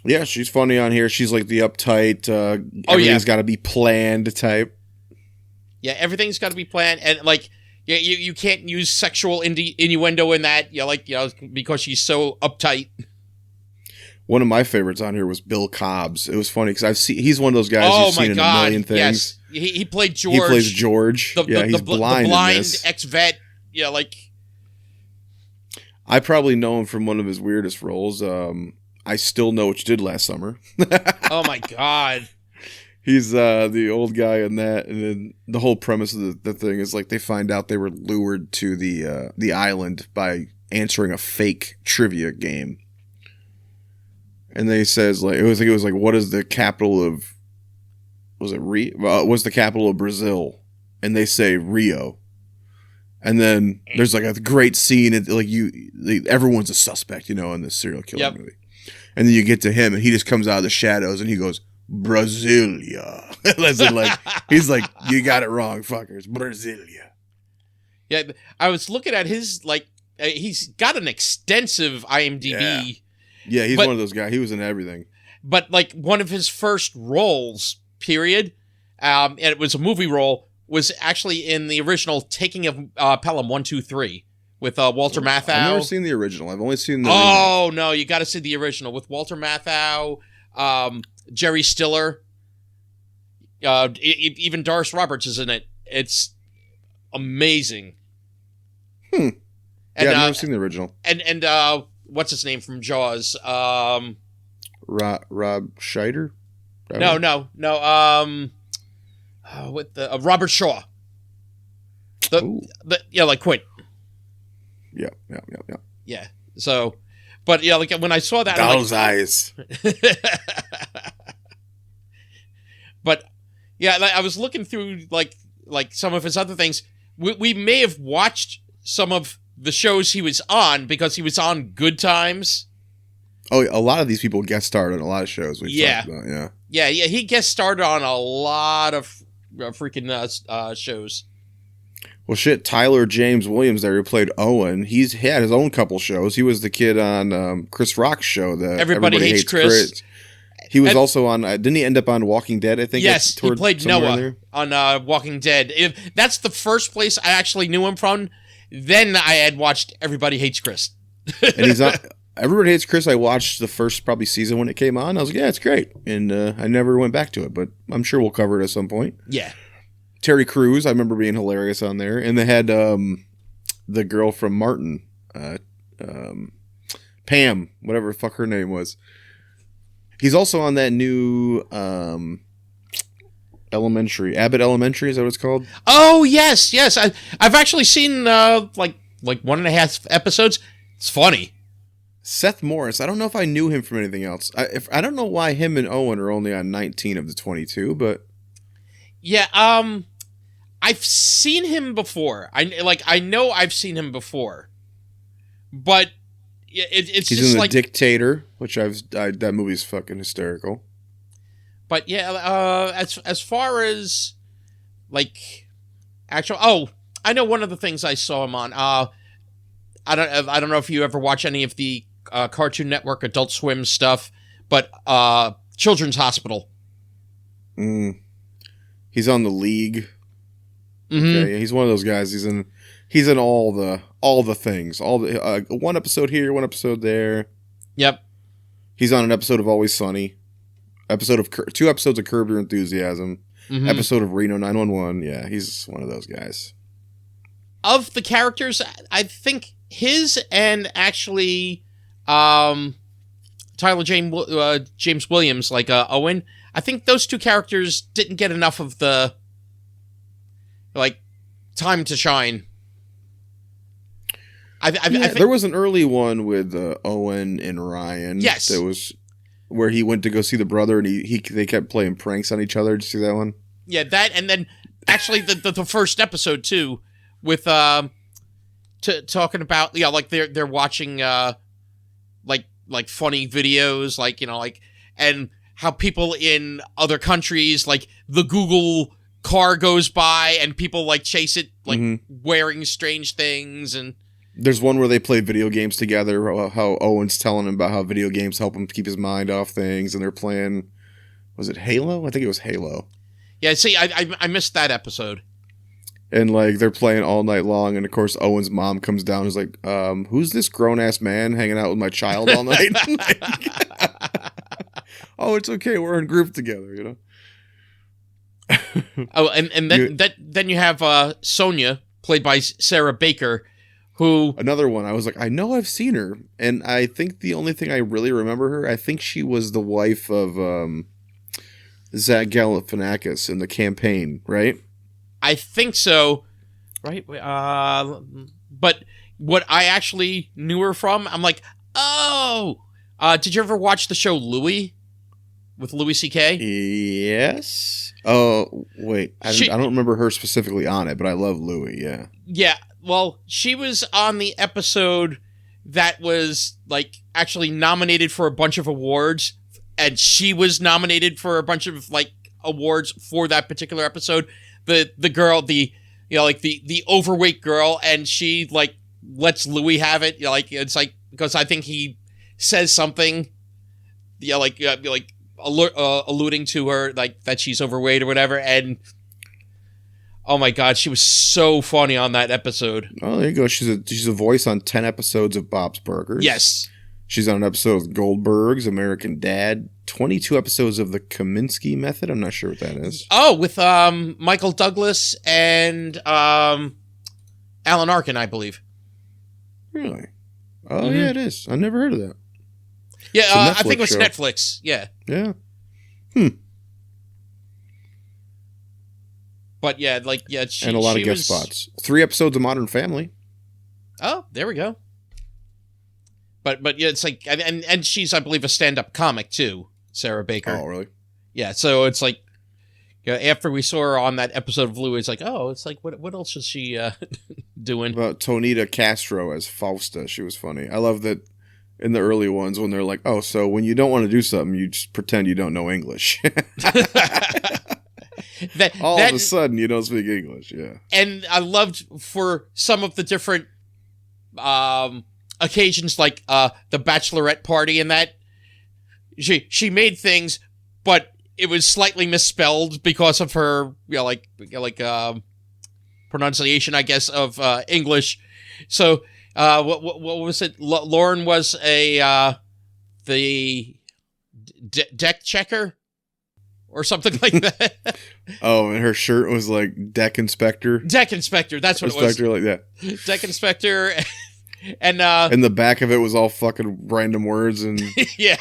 Yeah, she's funny on here. She's like the uptight, everything's got to be planned type. Yeah, everything's got to be planned. And you can't use sexual innuendo in that, because she's so uptight. One of my favorites on here was Bill Cobb's. It was funny because he's one of those guys you've seen in a million things. Yes. He played George. He plays George. He's blind. The blind in this. ex-vet. Yeah, I probably know him from one of his weirdest roles. I Still Know What You Did Last Summer. Oh my God. He's the old guy in that, and then the whole premise of the thing is they find out they were lured to the island by answering a fake trivia game. And they says it was what is the capital of what's the capital of Brazil? And they say Rio. And then there's a great scene everyone's a suspect, in this serial killer movie. And then you get to him and he just comes out of the shadows and he goes, Brasilia. He's like, you got it wrong, fuckers. Brasilia. Yeah, I was looking at his he's got an extensive IMDb. Yeah, he's one of those guys. He was in everything. But one of his first roles, period, and it was a movie role, was actually in the original Taking of Pelham 1, 2, 3 with Walter Matthau. I've never seen the original. I've only seen the remake. No, you got to see the original with Walter Matthau, Jerry Stiller, even Doris Roberts is in it. It's amazing. And, I've never seen the original. And what's his name from Jaws? Rob Scheider? No. With the Robert Shaw. Quint. Yeah. Yeah. So, but when I saw that, Doll's eyes. But yeah, I was looking through some of his other things. We may have watched some of the shows he was on because he was on Good Times. Oh, a lot of these people guest starred on a lot of shows. Yeah, he guest starred on a lot of freaking shows. Well, shit, Tyler James Williams there, who played Owen, he had his own couple shows. He was the kid on Chris Rock's show, the Everybody Hates Chris. He was also on, didn't he end up on Walking Dead, I think? Yes, he played Noah on Walking Dead. That's the first place I actually knew him from. Then I had watched Everybody Hates Chris. And he's on Everybody Hates Chris. I watched the first probably season when it came on. I was like, yeah, it's great. And I never went back to it, but I'm sure we'll cover it at some point. Yeah. Terry Crews, I remember being hilarious on there. And they had the girl from Martin, Pam, whatever the fuck her name was. He's also on that new Elementary, Abbott Elementary, is that what it's called? Oh, yes. I've actually seen like 1.5 episodes. It's funny. Seth Morris, I don't know if I knew him from anything else. I don't know why him and Owen are only on 19 of the 22, but... Yeah, I've seen him before. I know I've seen him before, but it's he's just in The like Dictator, which that movie's fucking hysterical. But yeah, as far as like actual, I know one of the things I saw him on. I don't know if you ever watch any of the Cartoon Network, Adult Swim stuff, but Children's Hospital. He's on The League. Mm-hmm. Okay, he's one of those guys. He's in all the things. All the one episode here, one episode there. Yep. He's on an episode of Always Sunny. Two episodes of Curb Your Enthusiasm. Mm-hmm. Episode of Reno 911. Yeah, he's one of those guys. Of the characters, I think his and actually Tyler James Williams, like Owen, I think those two characters didn't get enough of the like time to shine. I think there was an early one with Owen and Ryan. Yes, that was where he went to go see the brother, and they kept playing pranks on each other. Did you see that one? Yeah, that, and then actually the first episode too, with talking about like they're watching like funny videos, like like, and how people in other countries, like the Google car goes by and people like chase it, like wearing strange things. And there's one where they play video games together, how Owen's telling him about how video games help him keep his mind off things, and they're playing, was it Halo? I think it was Halo. Yeah, see, I missed that episode. And like they're playing all night long, and of course Owen's mom comes down and is like, who's this grown-ass man hanging out with my child all night? Oh, it's okay, we're in group together, Oh, and then you have Sonia, played by Sarah Baker, who... Another one, I was like, I know I've seen her, and I think the only thing I really remember her, I think she was the wife of Zach Galifianakis in The Campaign, right? I think so, right? But what I actually knew her from, I'm like, oh! Did you ever watch the show Louie? With Louis C.K.? Yes. Oh, wait. I don't remember her specifically on it, but I love Louis, yeah. Yeah, well, she was on the episode that was, like, actually nominated for a bunch of awards, and she was nominated for a bunch of, like, awards for that particular episode. The girl, the overweight girl, and she, like, lets Louis have it. It's like, because I think he says something, alluding to her, like, that she's overweight or whatever, and oh my god, she was so funny on that episode. Oh, there you go. She's a voice on 10 episodes of Bob's Burgers. Yes. She's on an episode of Goldberg's, American Dad, 22 episodes of The Kaminsky Method. I'm not sure what that is. Oh, with Michael Douglas and Alan Arkin, I believe. Really? Oh, yeah, it is. I never heard of that. Yeah, I think it was show. Netflix. Yeah. Yeah. But yeah, and a lot of guest spots. 3 episodes of Modern Family. Oh, there we go. But yeah, it's like, and she's, I believe, a stand-up comic too, Sarah Baker. Oh, really? Yeah, so it's like, after we saw her on that episode of Louie, it's like, oh, it's like, what else is she doing? About Tonita Castro as Fausta, she was funny. I love that in the early ones when they're like, oh, so when you don't want to do something, you just pretend you don't know English. All of a sudden, you don't speak English. Yeah. And I loved for some of the different occasions, like the bachelorette party, and that she made things, but it was slightly misspelled because of her, pronunciation, I guess, of English. So, what was it? Lauren was the deck checker or something like that. Oh, and her shirt was like deck inspector. Deck inspector. That's what inspector, it was. Like that. Deck inspector. And the back of it was all fucking random words and yeah.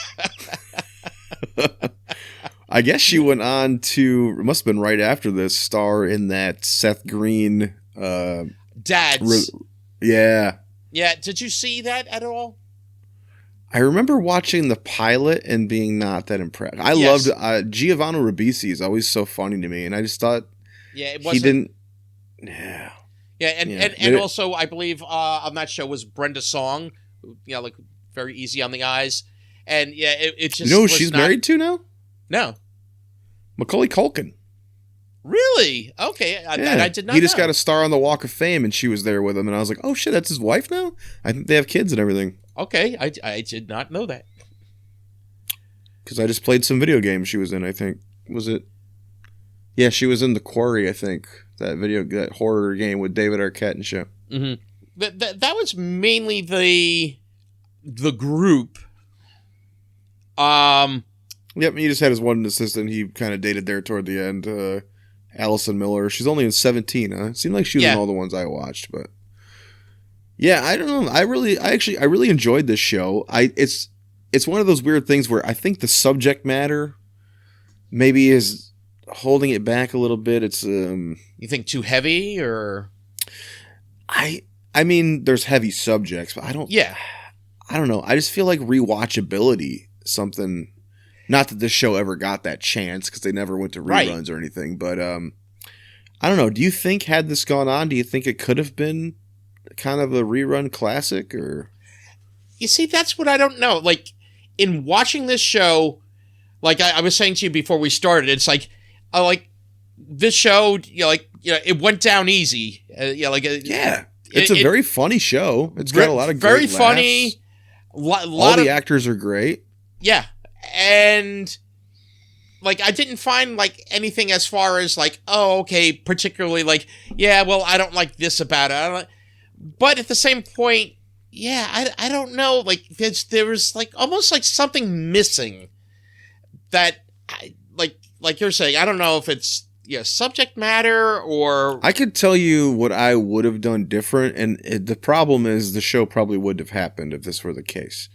I guess she went on to, it must have been right after this, star in that Seth Green Dads. Yeah. Yeah, did you see that at all? I remember watching the pilot and being not that impressed. I loved Giovanni Ribisi is always so funny to me, and I just thought he didn't. Yeah. Yeah, and also I believe on that show was Brenda Song, like very easy on the eyes, and yeah, it just she's married to now. No, Macaulay Culkin. Really? Okay, I did not. He just got a star on the Walk of Fame, and she was there with him, and I was like, oh shit, that's his wife now. I think they have kids and everything. Okay, I did not know that. Because I just played some video games she was in, I think. Was it? Yeah, she was in The Quarry, I think. That horror game with David Arquette and shit. Mm-hmm. That was mainly the group. Yep, he just had his one assistant he kind of dated there toward the end. Allison Miller. She's only in 17, huh? It seemed like she was in all the ones I watched, but... Yeah, I don't know. I really enjoyed this show. It's one of those weird things where I think the subject matter maybe is holding it back a little bit. It's you think too heavy, or I mean there's heavy subjects, but I don't know. I just feel like rewatchability something, not that this show ever got that chance because they never went to reruns or anything, but I don't know. Do you think had this gone on, do you think it could have been kind of a rerun classic? Or you see, that's what I don't know. Like in watching this show, like I was saying to you before we started, it's like this show, it went down easy. It's a very funny show. It's got a lot of very great funny. All the actors are great. Yeah, and like I didn't find like anything as far as like, oh, okay, particularly like, yeah, well, I don't like this about it. But at the same point, yeah, I don't know. Like there was like almost like something missing that like you're saying. I don't know if it's subject matter or... I could tell you what I would have done different, and the problem is the show probably wouldn't have happened if this were the case.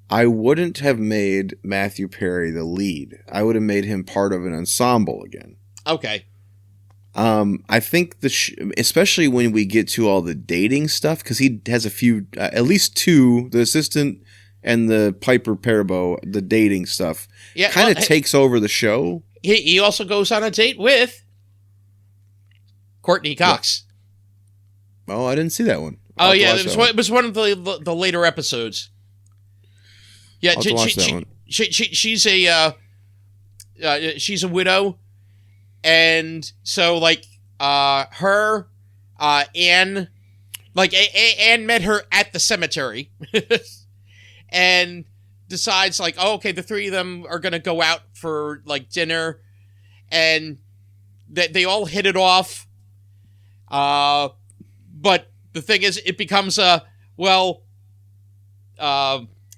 I wouldn't have made Matthew Perry the lead. I would have made him part of an ensemble again. Okay. I think especially when we get to all the dating stuff, because he has a few, at least two, the assistant and the Piper Parabo, the dating stuff, kind of takes over the show. He also goes on a date with Courtney Cox. Oh, I didn't see that one. It was one of the later episodes. Yeah, she's a widow, and so like her Anne, like Anne met her at the cemetery, and decides like, oh, okay, the three of them are gonna go out for like dinner, and they all hit it off. But the thing is, it becomes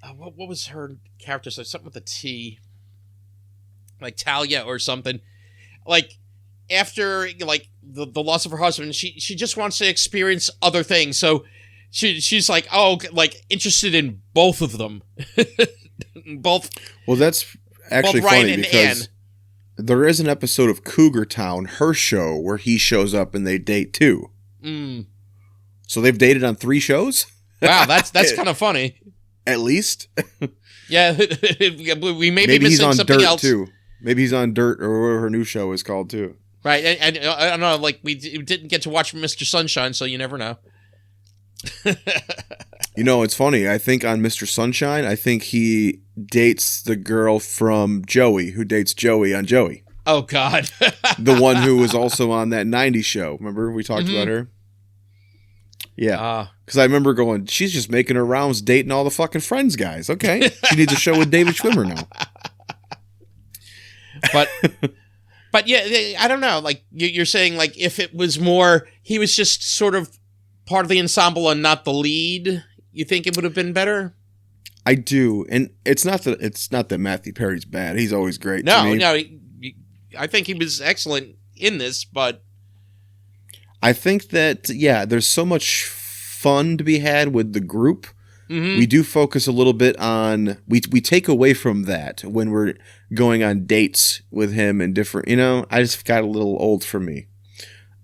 what was her character? So something with a T, like Talia or something. Like after like the loss of her husband, she just wants to experience other things. So she's like, oh, like interested in both of them. Both. Well, that's actually funny because there is an episode of Cougar Town, her show, where he shows up and they date too. Mm. So they've dated on 3 shows? Wow, that's kind of funny. At least. Yeah, we may be Maybe he's missing on something Dirt else. too. Maybe he's on Dirt, or whatever her new show is called too. Right, and I don't know, like we didn't get to watch Mr. Sunshine, so you never know. You know, it's funny. I think on Mr. Sunshine, I think he dates the girl from Joey, who dates Joey on Joey. Oh, God. The one who was also on that 90s show. Remember we talked about her? Yeah. Because I remember going, she's just making her rounds dating all the fucking Friends guys. Okay. She needs a show with David Schwimmer now. But yeah, I don't know. Like you're saying, like if it was more, he was just sort of part of the ensemble and not the lead, you think it would have been better? I do. And it's not that Matthew Perry's bad. He's always great. No, to me. no. I think he was excellent in this, but I think that, yeah, there's so much fun to be had with the group. Mm-hmm. We do focus a little bit on, we take away from that when we're going on dates with him and different, I just got a little old for me.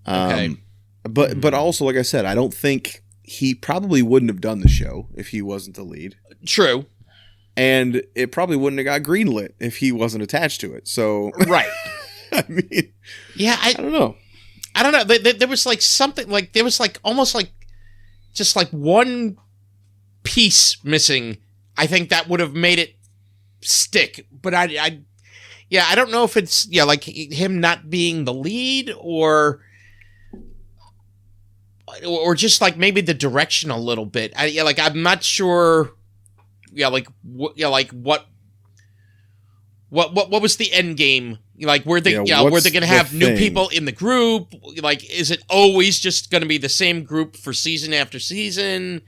Okay. But also, like I said, I don't think he probably wouldn't have done the show if he wasn't the lead. True. And it probably wouldn't have got greenlit if he wasn't attached to it. So, right. I mean, yeah, I don't know. I don't know. There was like something like there was like almost like just like one piece missing. I think that would have made it stick. But I don't know if it's like him not being the lead or just like maybe the direction a little bit. I'm not sure. What was the end game? Like, were they, were they going to have new people in the group? Like, is it always just going to be the same group for season after season?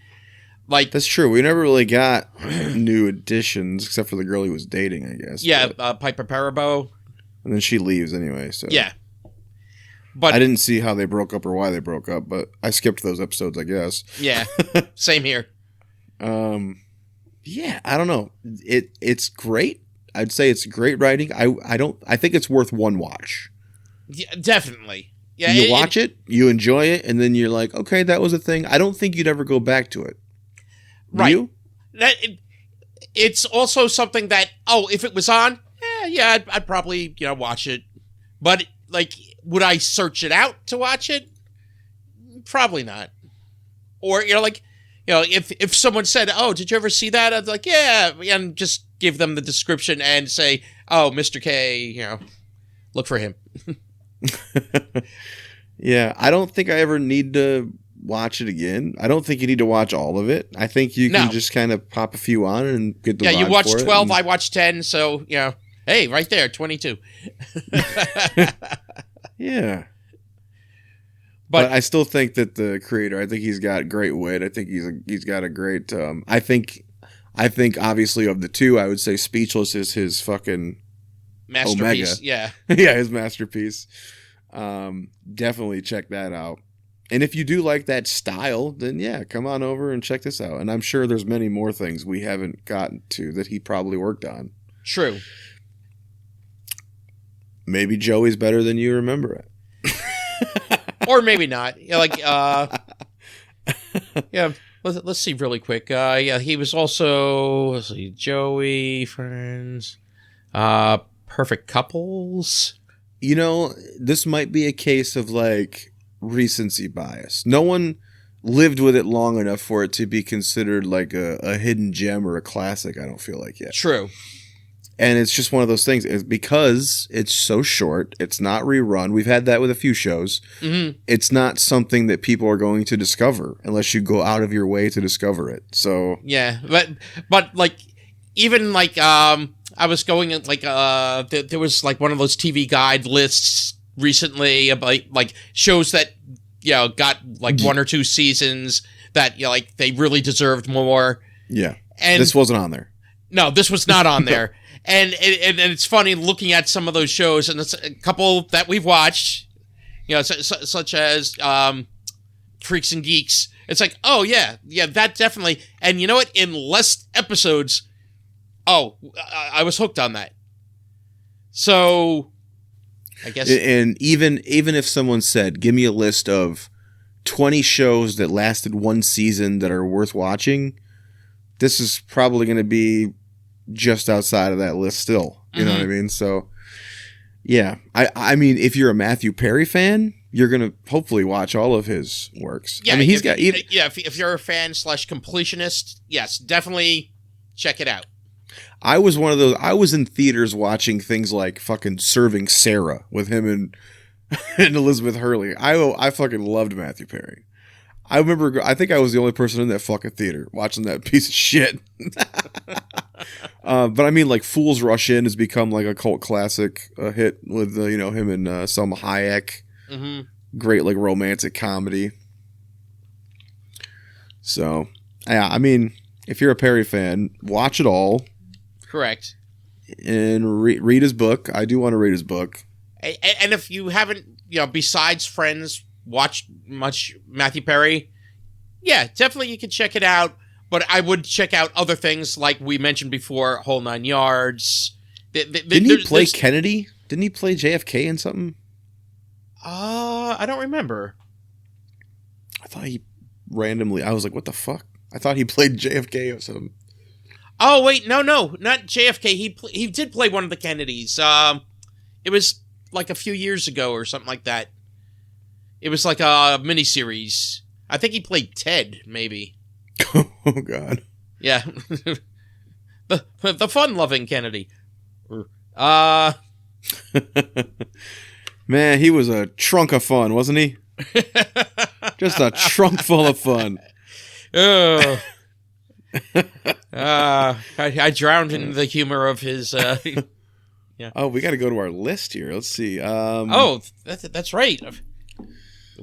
Like, that's true. We never really got new additions except for the girl he was dating, I guess. Yeah, Piper Parabo. And then she leaves anyway. So yeah, but I didn't see how they broke up or why they broke up, but I skipped those episodes, I guess. Yeah, same here. Yeah, I don't know. It's great. I'd say it's great writing. I think it's worth one watch. Yeah, definitely. Yeah, you watch it, you enjoy it, and then you're like, okay, that was a thing. I don't think you'd ever go back to it. Right. You? It's also something that, if it was on, I'd probably watch it. But like, would I search it out to watch it? Probably not. Or if someone said, "Oh, did you ever see that?" I'd be like, "Yeah," and just give them the description and say, "Oh, Mr. K, look for him." Yeah, I don't think I ever need to watch it again. I don't think you need to watch all of it. I think you can just kind of pop a few on and get the vibe you watched 12, and I watched 10, so hey, right there, 22. Yeah. But I still think that the creator, I think he's got great wit. I think he's got a great. I think obviously of the two, I would say Speechless is his fucking masterpiece. Omega. Yeah, yeah, his masterpiece. Definitely check that out. And if you do like that style, then come on over and check this out. And I'm sure there's many more things we haven't gotten to that he probably worked on. True. Maybe Joey's better than you remember it. Or maybe not. Let's see really quick. He was also, Joey, Friends, Perfect Couples. This might be a case of like recency bias. No one lived with it long enough for it to be considered like a hidden gem or a classic, I don't feel like yet. True. And it's just one of those things. It's because it's so short. It's not rerun. We've had that with a few shows. Mm-hmm. It's not something that people are going to discover unless you go out of your way to discover it. So yeah, but like even like I was going at like there was like one of those TV guide lists recently about like shows that got like one or two seasons that like they really deserved more. Yeah, and this wasn't on there. No, this was not on there. And it's funny looking at some of those shows, and it's a couple that we've watched, such as Freaks and Geeks. It's like, oh yeah, that definitely. And you know what? In less episodes, I was hooked on that. So, I guess. And even if someone said, "Give me a list of 20 shows that lasted one season that are worth watching," this is probably going to be just outside of that list still. You know what I mean? So, yeah. I mean, if you're a Matthew Perry fan, you're going to hopefully watch all of his works. Yeah, I mean, if you're a fan / completionist, yes, definitely check it out. I was one of those. I was in theaters watching things like fucking Serving Sarah with him and and Elizabeth Hurley. I fucking loved Matthew Perry. I remember. I think I was the only person in that fucking theater watching that piece of shit. But I mean, like Fools Rush In has become like a cult classic hit with him and Salma Hayek. Mm-hmm. Great like romantic comedy. So yeah, I mean, if you're a Perry fan, watch it all. Correct. And read his book. I do want to read his book. And if you haven't, besides Friends, watched much Matthew Perry, yeah, definitely you can check it out. But I would check out other things like we mentioned before, Whole Nine Yards. Didn't he play Kennedy? Didn't he play JFK in something? I don't remember. I thought he randomly. I was like, what the fuck? I thought he played JFK or something. Oh wait, no, not JFK. He did play one of the Kennedys. It was like a few years ago or something like that. It was like a miniseries. I think he played Ted, maybe. Oh God. Yeah, the fun-loving Kennedy. Man, he was a trunk of fun, wasn't he? Just a trunk full of fun. Oh. I drowned in the humor of his. Yeah. Oh, we got to go to our list here. Let's see. That's right.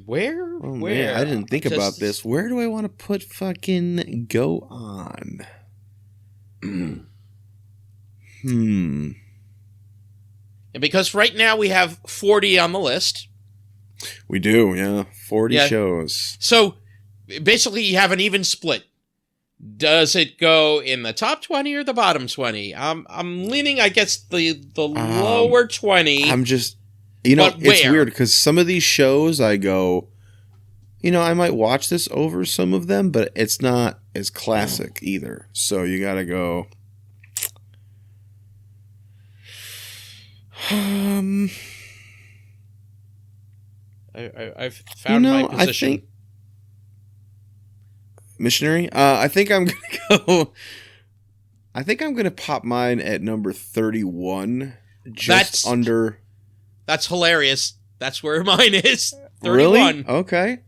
Where? Man, I didn't think about this. Where do I want to put fucking Go On? And because right now we have 40 on the list. We do, yeah. 40 shows. So basically you have an even split. Does it go in the top 20 or the bottom 20? I'm leaning, I guess, the lower 20. I'm just, it's weird because some of these shows I go, I might watch this over some of them, but it's not as classic either. So you got to go. I've found my position. I think Missionary. I think I'm gonna go. I think I'm gonna pop mine at number 31. That's under. That's hilarious. That's where mine is. 31. Really? Okay.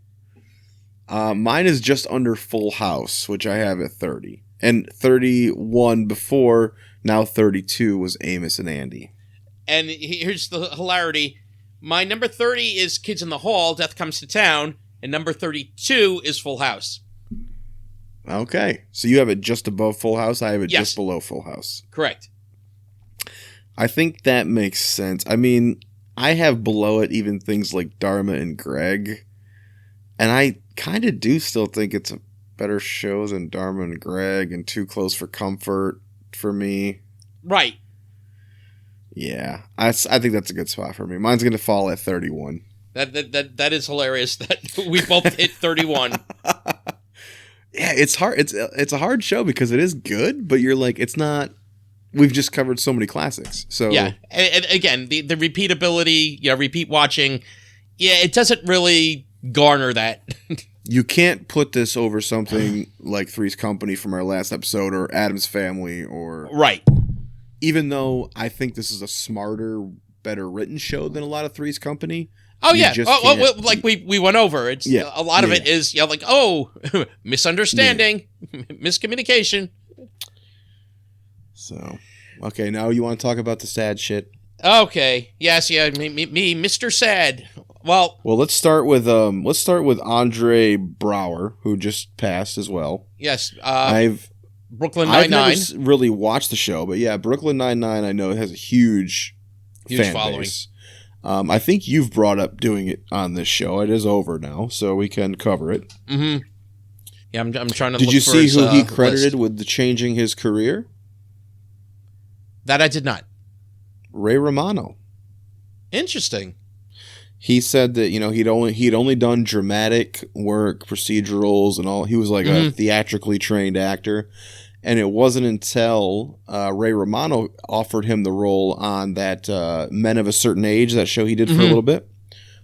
Mine is just under Full House, which I have at 30, and 31 before. Now 32 was Amos and Andy. And here's the hilarity. My number 30 is Kids in the Hall, Death Comes to Town, and number 32 is Full House. Okay. So you have it just above Full House. I have it just below Full House. Correct. I think that makes sense. I mean, I have below it even things like Dharma and Greg. And I kind of do still think it's a better show than Dharma and Greg and Too Close for Comfort for me. Right. Yeah. I think that's a good spot for me. Mine's going to fall at 31. That is hilarious that we both hit 31. Yeah, it's hard. It's a hard show because it is good, but you're like, it's not. We've just covered so many classics. So yeah, and again, the repeatability, repeat watching, it doesn't really garner that. You can't put this over something like Three's Company from our last episode or Addams Family or right. Even though I think this is a smarter, better written show than a lot of Three's Company. Oh yeah, like we went over. It's a lot of it is misunderstanding, miscommunication. So, okay, now you want to talk about the sad shit? Okay, yes, me, Mr. Sad. Well, let's start with Andre Braugher, who just passed as well. Yes, Brooklyn Nine-Nine. I've never really watched the show, but yeah, Brooklyn Nine-Nine I know it has a huge fan following. Base. I think you've brought up doing it on this show. It is over now, so we can cover it. Mm-hmm. Yeah, I'm trying to. Did you see who he credited with the changing his career? That I did not. Ray Romano. Interesting. He said that he'd only done dramatic work, procedurals, and all. He was like a theatrically trained actor. And it wasn't until Ray Romano offered him the role on that Men of a Certain Age, that show he did for a little bit.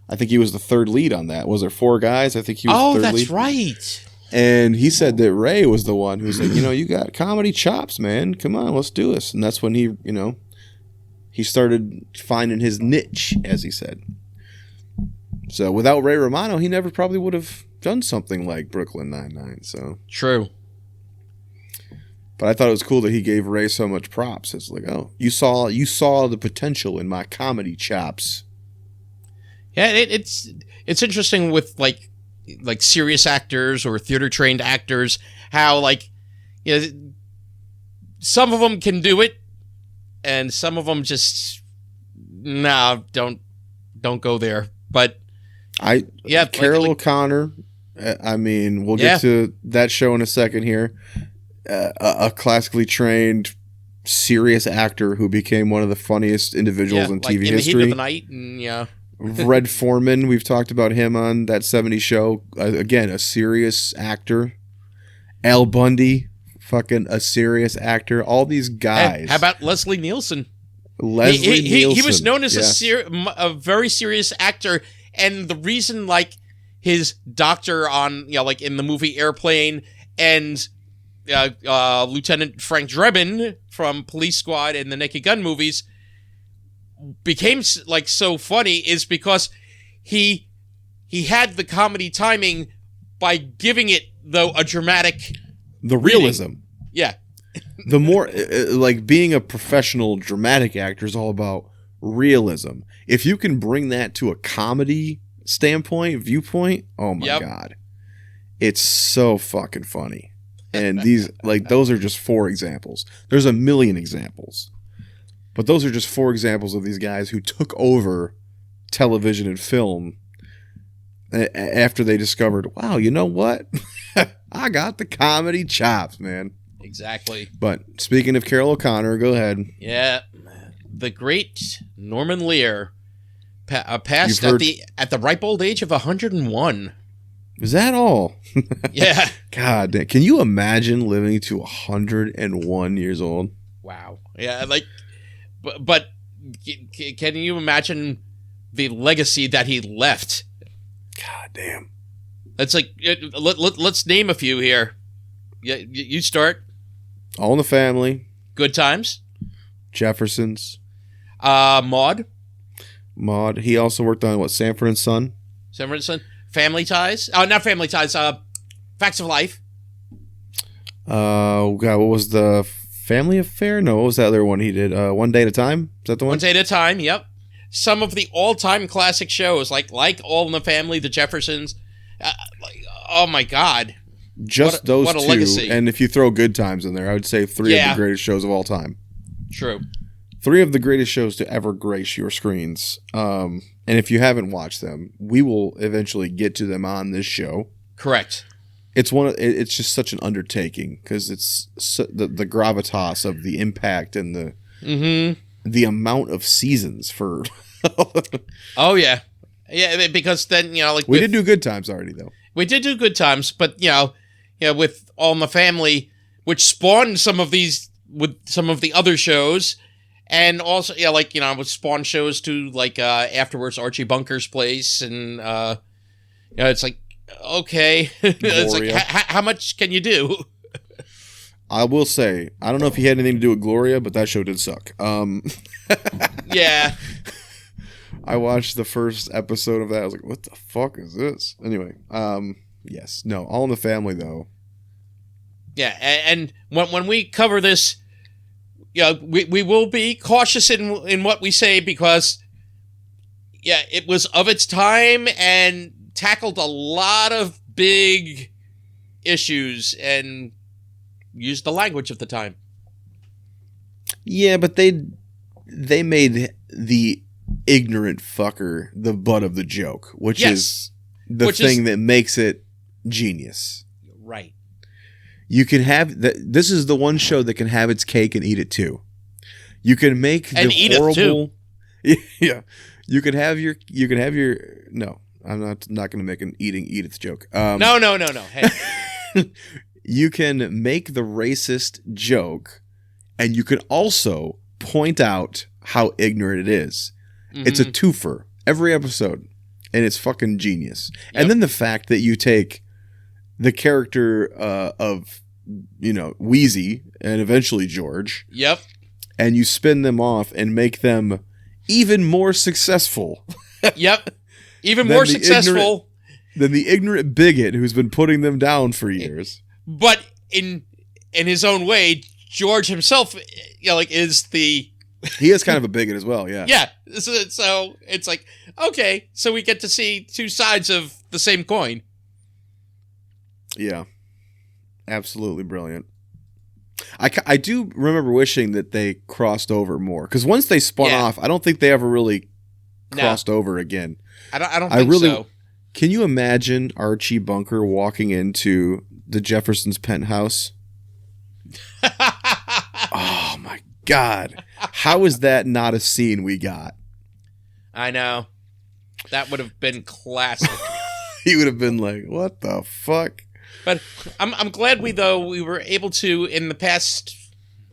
I think he was the third lead on that. Was there 4 guys? I think he was the third lead. Oh, that's right. And he said that Ray was the one who's like, you got comedy chops, man. Come on, let's do this. And that's when he started finding his niche, as he said. So without Ray Romano, he never probably would have done something like Brooklyn Nine-Nine. So True. But I thought it was cool that he gave Ray so much props. It's like, oh, you saw the potential in my comedy chops. Yeah, it's interesting with like serious actors or theater trained actors, how some of them can do it, and some of them just don't go there. But Carol O'Connor. I mean, we'll get to that show in a second here. A classically trained, serious actor who became one of the funniest individuals in TV history. In the Heat of the Night, and Red Foreman, we've talked about him on that 70s show. Again, a serious actor. Al Bundy, fucking a serious actor. All these guys. Hey, how about Leslie Nielsen? Nielsen. He was known as a very serious actor, and the reason, his doctor on, in the movie Airplane, and Lieutenant Frank Drebin from Police Squad and the Naked Gun movies became so funny is because he had the comedy timing by giving it a dramatic realism. Reading. Yeah. The more being a professional dramatic actor is all about realism. If you can bring that to a comedy viewpoint, oh my God, it's so fucking funny. And these those are just 4 examples. There's a million examples. But those are just 4 examples of these guys who took over television and film after they discovered, wow, you know what? I got the comedy chops, man. Exactly. But speaking of Carol O'Connor, go ahead. Yeah. The great Norman Lear passed at the ripe old age of 101. Is that all? Yeah. God damn. Can you imagine living to 101 years old? Wow. Yeah, but can you imagine the legacy that he left? God damn. That's let's name a few here. Yeah, you start. All in the Family. Good Times. Jeffersons. Maude. He also worked on Sanford and Son. Sanford and Son. Family Ties. Oh, not Family Ties. Facts of Life. God, what was the Family Affair? No, what was that other one he did? One Day at a Time? Is that the one? One Day at a Time, yep. Some of the all-time classic shows, like All in the Family, The Jeffersons. Oh my God. Those what a 2. Legacy. And if you throw Good Times in there, I would say 3 of the greatest shows of all time. True. 3 of the greatest shows to ever grace your screens. And if you haven't watched them, we will eventually get to them on this show. Correct. It's just such an undertaking because it's the gravitas of the impact and the amount of seasons for. Oh yeah, because then we did do Good Times already though. We did do Good Times, but with All in the Family, which spawned some of these with some of the other shows. And also, with spawn shows too, afterwards Archie Bunker's Place, and it's okay, it's how much can you do? I will say, I don't know if he had anything to do with Gloria, but that show did suck. Yeah, I watched the first episode of that. I was like, what the fuck is this? Anyway, yes, no, All in the Family though. Yeah, and when we cover this. We will be cautious in what we say because, it was of its time and tackled a lot of big issues and used the language of the time. Yeah, but they made the ignorant fucker the butt of the joke, which is the thing that makes it genius. Right. You can have this is the one show that can have its cake and eat it too. You can make and the eat horrible. It too. Yeah, you can have your. No, I'm not going to make an eat it joke. No. Hey. You can make the racist joke, and you can also point out how ignorant it is. Mm-hmm. It's a twofer every episode, and it's fucking genius. Yep. And then the fact that you take the character of, Wheezy and eventually George. Yep. And you spin them off and make them even more successful. Yep. Even more successful than the ignorant bigot who's been putting them down for years. But in his own way, George himself, is the... He is kind of a bigot as well, yeah. Yeah. So it's like, okay, so we get to see two sides of the same coin. Yeah. Absolutely brilliant. I do remember wishing that they crossed over more. Because once they spun off, I don't think they ever really crossed over again. I don't think so. Can you imagine Archie Bunker walking into the Jeffersons' penthouse? Oh my God. How is that not a scene we got? I know. That would have been classic. He would have been like, what the fuck? But I'm glad we were able to, in the past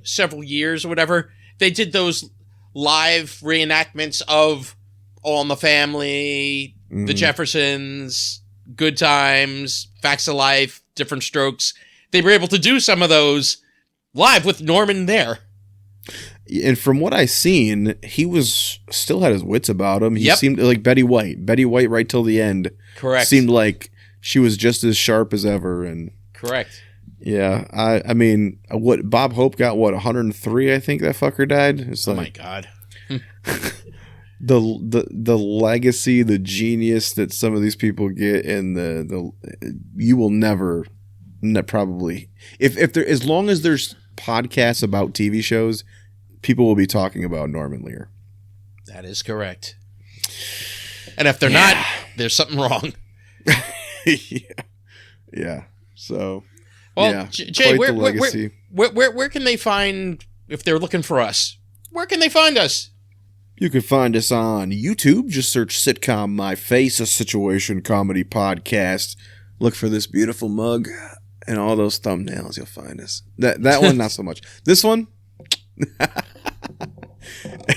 several years or whatever, they did those live reenactments of All in the Family, The Jeffersons, Good Times, Facts of Life, Different Strokes. They were able to do some of those live with Norman there. And from what I seen, he still had his wits about him. He seemed like Betty White. Betty White right till the end. Correct. Seemed like she was just as sharp as ever. And correct. Yeah. I mean, what Bob Hope got, 103, I think that fucker died? It's like, oh my God. the legacy, the genius that some of these people get, and the you will never probably, if there, as long as there's podcasts about TV shows, people will be talking about Norman Lear. That is correct. And if they're not, there's something wrong. Yeah. So, well, Jay, where can they find, if they're looking for us? Where can they find us? You can find us on YouTube. Just search Sitcom My Face, a situation comedy podcast. Look for this beautiful mug and all those thumbnails. You'll find us. That one, not so much. This one,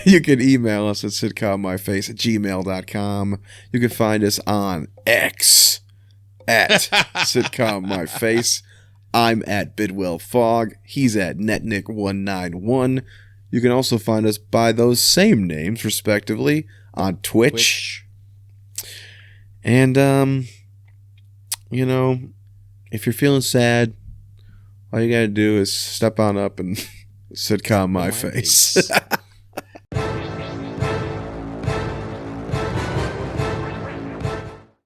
you can email us at sitcommyface@gmail.com. You can find us on X at sitcommyface. I'm at Bidwell Fogg. He's at Netnick191. You can also find us by those same names, respectively, on Twitch. And, if you're feeling sad, all you gotta do is step on up and sitcom my face.